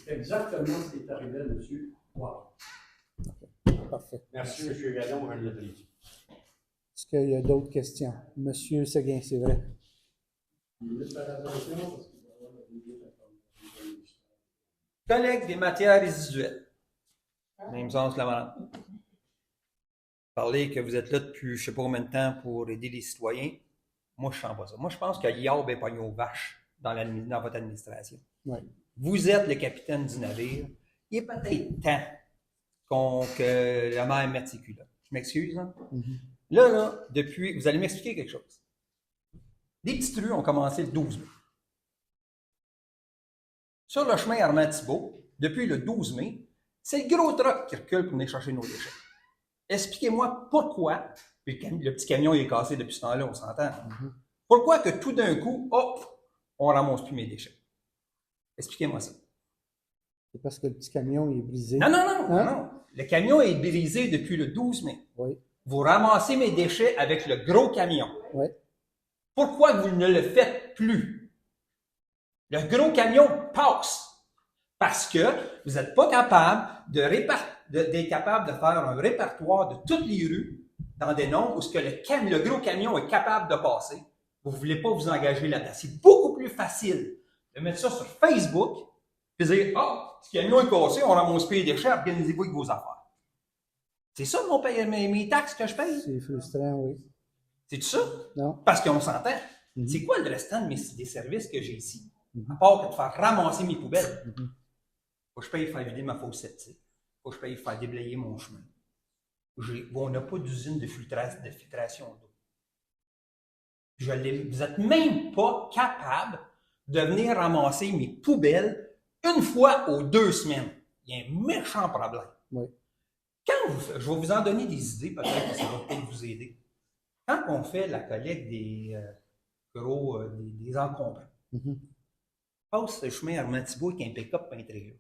C'est exactement ce qui est arrivé à M. Poirier. Parfait. Merci, M. Gallon, je l'apprécie. Est-ce qu'il y a d'autres questions? Monsieur Séguin, c'est vrai. Collègue des matières résiduelles. Même sens que la madame. Parler que vous êtes là depuis je ne sais pas combien de temps pour aider les citoyens. Moi, je ne sens pas ça. Moi, je pense qu'il y a l'IAB et pogné aux vaches dans votre administration. Oui. Vous êtes le capitaine du navire. Il est peut-être temps que la mer mette ses culottes. Je m'excuse. Hein? Là, depuis, vous allez m'expliquer quelque chose. Les petites rues ont commencé le 12 mai. Sur le chemin Armand-Thibault, depuis le 12 mai, c'est le gros truck qui recule pour venir chercher nos déchets. Expliquez-moi pourquoi, puis le petit camion il est cassé depuis ce temps-là, on s'entend. Pourquoi que tout d'un coup, hop, on ramasse plus mes déchets? Expliquez-moi ça. C'est parce que le petit camion il est brisé. Non. Hein? Le camion est brisé depuis le 12 mai. Oui. Vous ramassez mes déchets avec le gros camion. Oui. Pourquoi vous ne le faites plus? Le gros camion passe. Parce que vous n'êtes pas capable d'être capable de faire un répertoire de toutes les rues dans des noms où le gros camion est capable de passer. Vous ne voulez pas vous engager là-dedans. C'est beaucoup plus facile de mettre ça sur Facebook et de dire « Ah, ce camion est cassé, on ramasse plus les déchets, organisez-vous avec vos affaires. » C'est ça mes taxes que je paye? C'est frustrant, oui. C'est ça? Non. Parce qu'on s'entend. C'est quoi le restant des services que j'ai ici? À part que de faire ramasser mes poubelles. Faut que je paye pour faire vider ma fosse septique. Faut que je paye pour faire déblayer mon chemin. On n'a pas d'usine de filtration d'eau. Vous n'êtes même pas capable de venir ramasser mes poubelles une fois aux 2 semaines. Il y a un méchant problème. Oui. Je vais vous en donner des idées, peut-être que ça va peut-être vous aider. Quand on fait la collecte des encombrants, passe le chemin Armand-Thibault avec un pick-up et un trailer.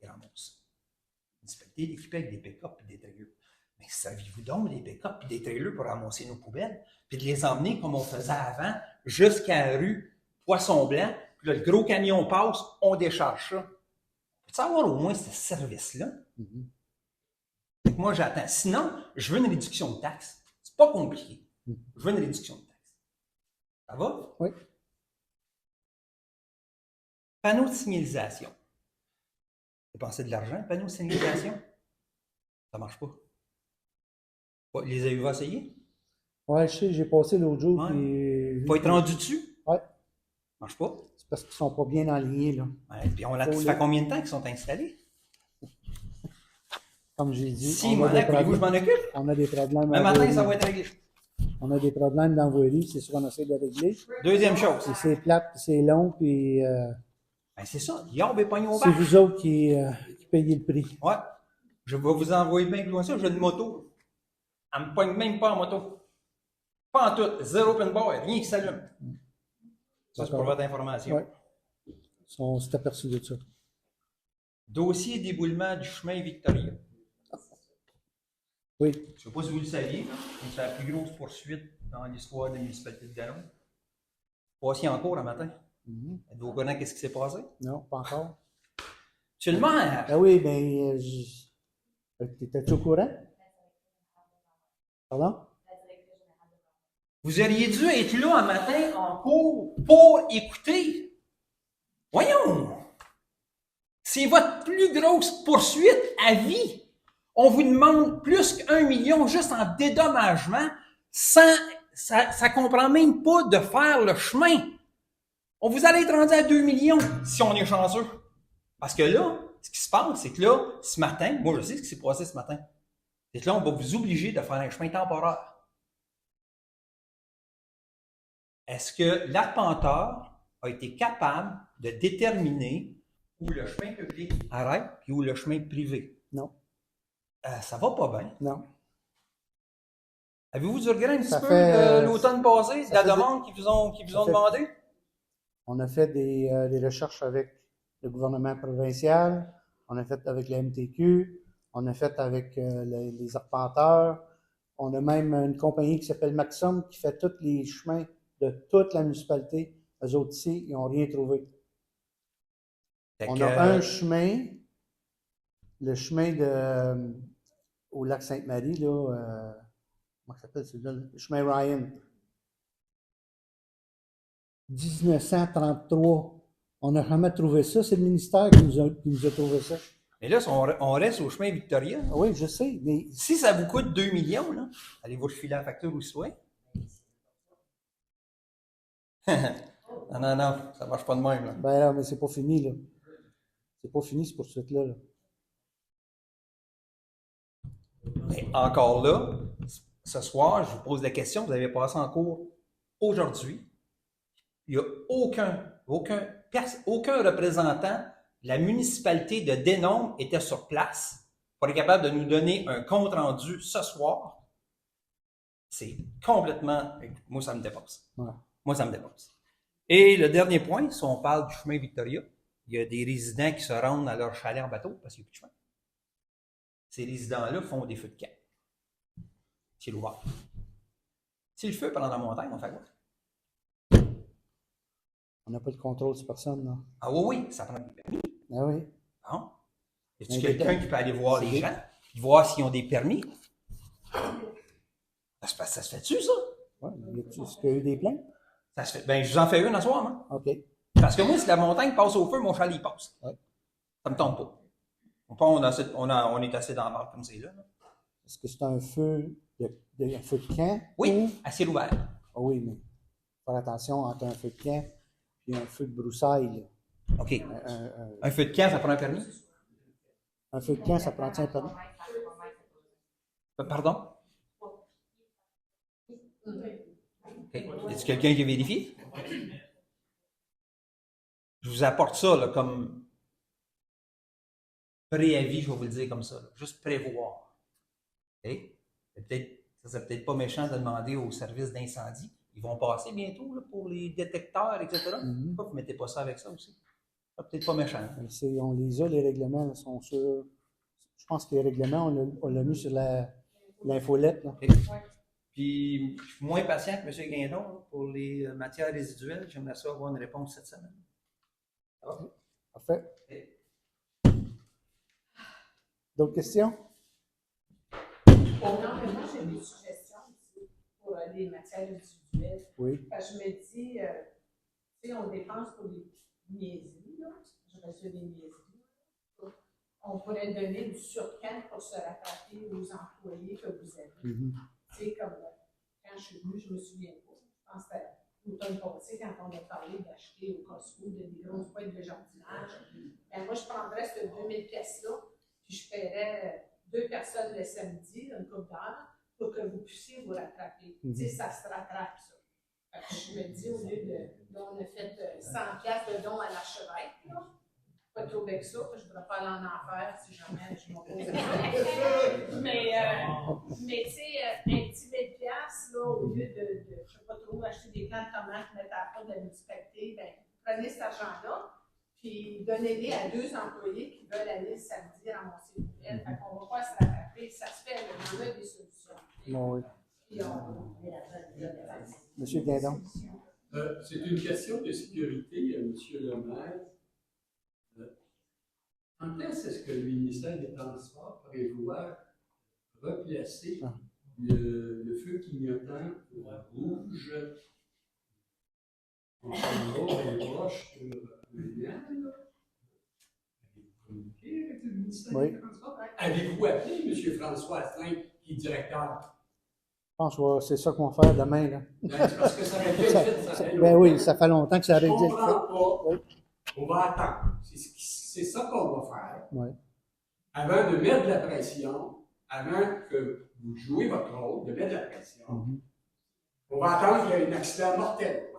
Il ramasse. La municipalité est équipée avec des pick-up et des trailers. Mais saviez-vous donc les pick-up et des trailers pour ramasser nos poubelles, puis de les emmener comme on faisait avant, jusqu'à la rue Poisson-Blanc, puis là, le gros camion passe, on décharge ça. Peux-tu avoir au moins ce service-là? Donc moi, j'attends. Sinon, je veux une réduction de taxes. C'est pas compliqué. Je veux une réduction de taxes. Ça va? Oui. Panneau de signalisation. Dépenser de l'argent, panneau de signalisation? Ça marche pas. Les avez-vous essayé? Oui, je sais, j'ai passé l'autre jour. Ouais. Puis... Faut être rendu dessus? Oui. Marche pas? C'est parce qu'ils sont pas bien alignés, là. Ouais, puis ça fait combien de temps qu'ils sont installés? Comme j'ai dit, Si, voulez-vous que je m'en occupe? on a des problèmes. Un matin, ça va être réglé. On a des problèmes d'envoyer, c'est ce qu'on essaie de régler. Deuxième chose. Et c'est plate, puis c'est long, puis Ben, c'est ça. Yard est pogné au c'est vaches. vous autres qui payez le prix. Ouais. Je vais vous envoyer bien plus loin ça. J'ai une moto. Elle me poigne même pas en moto. Pas en tout. Zéro pin bar, rien qui s'allume. Ça, c'est pour votre information. Oui. On s'est aperçu de ça. Dossier d'éboulement du chemin Victoria. Oui. Je ne sais pas si vous le saviez, mais c'est la plus grosse poursuite dans l'histoire de la municipalité de Gallon. Passé en cours un matin. Êtes-vous au courant qu'est-ce qui s'est passé? Non, pas encore. Monsieur le maire! Ah oui, mais t'étais-tu au courant? Pardon? Vous auriez dû être là un matin en cours pour écouter. Voyons! C'est votre plus grosse poursuite à vie. On vous demande plus qu'1 million juste en dédommagement, ça comprend même pas de faire le chemin. On vous allez être rendu à 2 millions si on est chanceux. Parce que là, ce qui se passe, c'est que là, ce matin, moi je sais ce qui s'est passé ce matin, c'est que là, on va vous obliger de faire un chemin temporaire. Est-ce que l'arpenteur a été capable de déterminer où le chemin public arrête et où le chemin privé? Non. Ça va pas bien. Non. Avez-vous du regret un petit Ça peu fait, de l'automne passé, de la demande qu'ils vous ont demandé? On a fait des recherches avec le gouvernement provincial, on a fait avec la MTQ, on a fait avec les arpenteurs, on a même une compagnie qui s'appelle Maxim qui fait tous les chemins de toute la municipalité. Eux autres ici, ils n'ont rien trouvé. On a un chemin, le chemin au lac Sainte-Marie, là, comment ça s'appelle celui-là? Le chemin Ryan. 1933. On n'a jamais trouvé ça. C'est le ministère qui nous a trouvé ça. Mais là, on reste au chemin Victoria. Oui, je sais, mais... Si ça vous coûte 2 millions, là, allez-vous refiler la facture au citoyen? Non, ça marche pas de même. Là. Ben là, mais c'est pas fini, là. C'est pas fini, ce poursuite-là. Là. Mais encore là, ce soir, je vous pose la question, vous avez passé en cours aujourd'hui. Il n'y a aucun représentant de la municipalité de Denombre était sur place pour être capable de nous donner un compte rendu ce soir. C'est complètement... Moi, ça me dépasse. Ouais. Moi, ça me dépasse. Et le dernier point, si on parle du chemin Victoria, il y a des résidents qui se rendent à leur chalet en bateau parce qu'il n'y a plus de chemin. Ces résidents-là font des feux de camp. C'est l'ouvert. Si le feu pendant la montagne, on fait quoi? On n'a pas de contrôle sur personne, là. Ah oui, ça prend des permis. Ah oui. Bon. Y a-t-il Mais quelqu'un qui peut aller voir les gens, puis voir s'ils ont des permis? Ça se fait-tu, ça? Oui, est-ce qu'il y a eu des plaintes? Ça se fait. Ben, je vous en fais une à soir, moi. OK. Parce que moi, si la montagne passe au feu, mon chalet y passe. Ouais. Ça me tombe pas. On est assez dans la barre comme c'est là. Est-ce que c'est un feu un feu de camp? Oui, ou... à ciel ouvert. Ah oui, mais faire attention entre un feu de camp et un feu de broussaille. Là. OK. Un feu de camp, ça prend un permis? Un feu de camp, ça prend un permis? Pardon? Okay. Est-ce quelqu'un qui a vérifié? Je vous apporte ça là, comme préavis, je vais vous le dire comme ça. Là. Juste prévoir. Okay? Ça serait peut-être pas méchant de demander au service d'incendie. Ils vont passer bientôt là, pour les détecteurs, etc. Pourquoi vous ne mettez pas ça avec ça aussi? Ça peut-être pas méchant. On les a, les règlements là, sont sur. Je pense que les règlements, on l'a mis sur l'infolette. Okay. Puis, je suis moins patient que M. Guindon là, pour les matières résiduelles. J'aimerais ça avoir une réponse cette semaine. Ça va? Parfait. Okay. D'autres questions? Non, mais moi, j'ai des suggestions aussi pour les matières résiduelles. Oui. Parce que je me dis, tu sais, on dépense pour des niaiseries, là. Je reçois des niaiseries. On pourrait donner du surcamp pour se rattraper aux employés que vous avez. Tu sais, comme quand je suis venue, je me souviens pas. Je pense que c'était l'automne passé, quand on a parlé d'acheter au Costco des grosses boîtes de jardinage. Ben, moi, je prendrais ces 2000 pièces-là, puis je paierais 2 personnes le samedi, une couple d'heures, pour que vous puissiez vous rattraper. Tu sais, ça se rattrape, ça. Fait que je me dis, au lieu de. Là, on a fait 100 pièces de dons à l'archevêque, là. Pas trop avec ça, je ne voudrais pas aller en enfer si jamais je m'oppose à ça. Mais tu sais, un petit 1000 piastres, là, au lieu de, je ne sais pas trop, acheter des plants de tomates, mettre à la porte de la municipalité, ben, prenez cet argent-là, puis donnez-les à 2 employés qui veulent aller le samedi ramasser les poubelles. fait qu'on ne va pas se rattraper. Ça se fait, là, il y en a des solutions. Bon, oui. Puis Monsieur Guindon. C'est une question de sécurité, Monsieur le maire. Quand est-ce que le ministère des Transports prévoit replacer le feu clignotant rouge en bas et proche sur le lien? Avez-vous communiqué avec le ministère Oui. des Transports? Avez-vous appelé M. François Asselin, qui est directeur? Je pense que c'est ça qu'on va faire demain. Là. C'est parce que ça aurait été fait, ça fait Ben oui, ça fait longtemps que ça Je aurait été comprends fait. pas. Oui. On va attendre. C'est ça qu'on va faire. Oui. Avant de mettre de la pression, avant que vous jouiez votre rôle, de mettre de la pression, on va attendre qu'il y ait un accident mortel.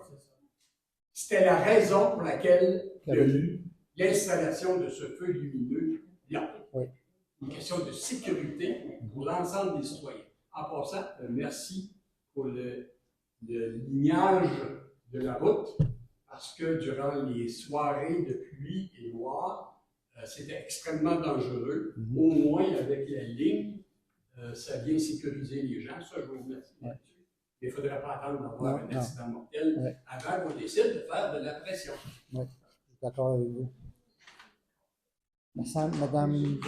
C'était la raison pour laquelle il y a eu l'installation de ce feu lumineux là. Oui. Une question de sécurité pour l'ensemble des citoyens. En passant, merci pour le lignage de la route, parce que durant les soirées de pluie et noir, c'était extrêmement dangereux. Au moins, avec la ligne, ça vient sécuriser les gens. Ça, je vous remercie là-dessus. Mais il ne faudrait pas attendre d'avoir un accident mortel avant qu'on décide de faire de la pression. Oui, je suis d'accord avec vous. Madame.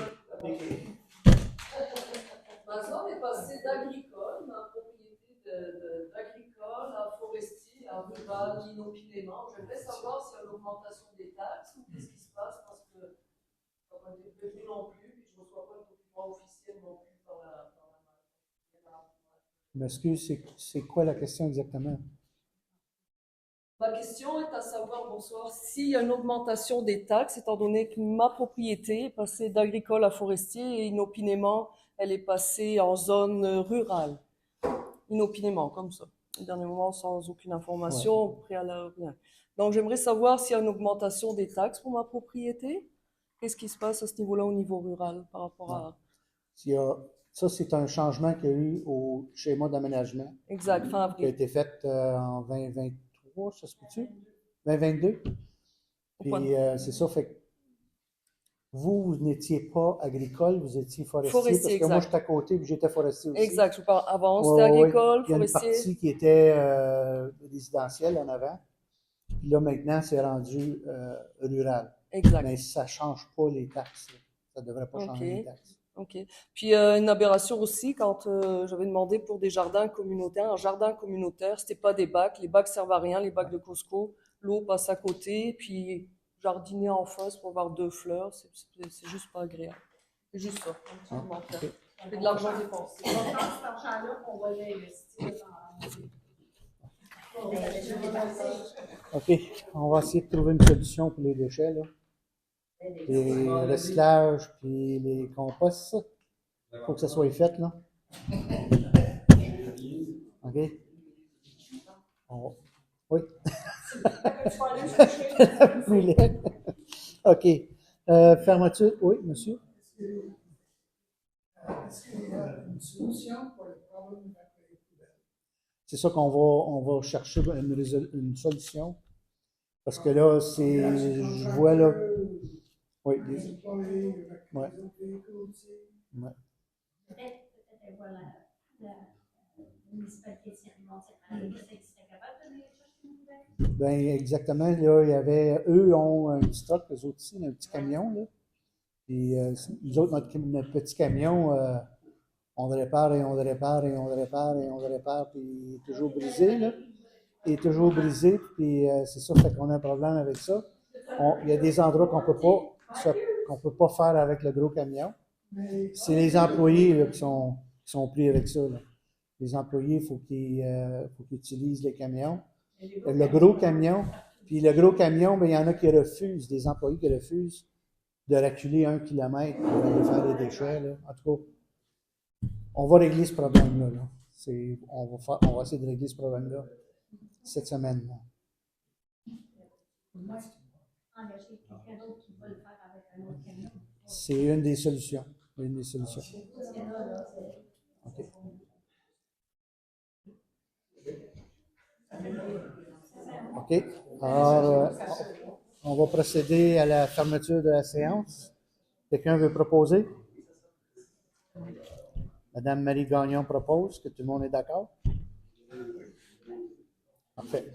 Ma zone est passée d'agricole, ma propriété d'agricole à forestier, à rural, inopinément. J'aimerais savoir s'il y a une augmentation des taxes ou qu'est-ce qui se passe parce que ça n'a pas été prévu non plus, puis je ne reçois pas le document officiel non plus par la Je m'excuse, c'est quoi la question exactement? Ma question est à savoir, bonsoir, s'il y a une augmentation des taxes, étant donné que ma propriété est passée d'agricole à forestier et inopinément, elle est passée en zone rurale. Inopinément, comme ça. Au dernier moment, sans aucune information, préalable, rien. Donc, j'aimerais savoir s'il y a une augmentation des taxes pour ma propriété. Qu'est-ce qui se passe à ce niveau-là au niveau rural par rapport à... Ça, c'est un changement qu'il y a eu au schéma d'aménagement. Exact, fin avril. Qui a été fait en 2023, ça se peut-tu? 2022. Puis c'est ça, fait que vous n'étiez pas agricole, vous étiez forestier. Parce que exact. moi, j'étais à côté, puis j'étais forestier aussi. Exact, je parle avant, c'était agricole, Il y a forestier. une partie qui était résidentielle en avant. Puis là, maintenant, c'est rendu rural. Exact. Mais ça ne change pas les taxes. Ça ne devrait pas changer les taxes. OK. Puis une aberration aussi, quand j'avais demandé pour des jardins communautaires, un jardin communautaire, c'était pas des bacs, les bacs servent à rien, les bacs de Costco, l'eau passe à côté, puis jardiner en face pour avoir 2 fleurs, c'est juste pas agréable. C'est juste ça, un petit commentaire. C'est de l'argent dépensé. On prend cet argent-là qu'on va l'investir dans... OK. On va essayer de trouver une solution pour les déchets, là. Les recyclages, puis les composts, il faut que ça soit fait, là. OK? Oui. OK. Fermeture. Oui, monsieur? Est-ce qu'il y a une solution pour le problème de la poubelle? C'est ça on va chercher une solution. Parce que là, je vois là. Oui, les employés, ouais. les autres véhicules aussi. Ouais. Peut-être voilà, la municipalité de Saint-Raymond, qui serait capable de venir chercher une poubelle? Ben exactement. Là, il y avait. Eux ont un petit truck, eux autres aussi, un petit camion, là. Puis nous autres, notre petit camion, on le répare et on le répare et on le répare et on le répare, puis il est toujours brisé, là. Il est toujours brisé, puis c'est ça, fait qu'on a un problème avec ça. Il y a des endroits qu'on peut pas faire avec le gros camion. C'est les employés là, qui sont pris avec ça. Là. Les employés, il faut qu'ils utilisent les camions. Le gros camion, puis le gros camion, ben, il y en a qui refusent, des employés qui refusent de reculer 1 kilomètre pour aller faire les déchets. Là. En tout cas, on va régler ce problème-là. Là. On va essayer de régler ce problème-là cette semaine. Là. Engager quelqu'un d'autre qui va le faire avec un autre camion. C'est une des solutions. Une des solutions. OK. OK. Alors, on va procéder à la fermeture de la séance. Quelqu'un veut proposer? Madame Marie Gagnon propose, que tout le monde est d'accord? Parfait.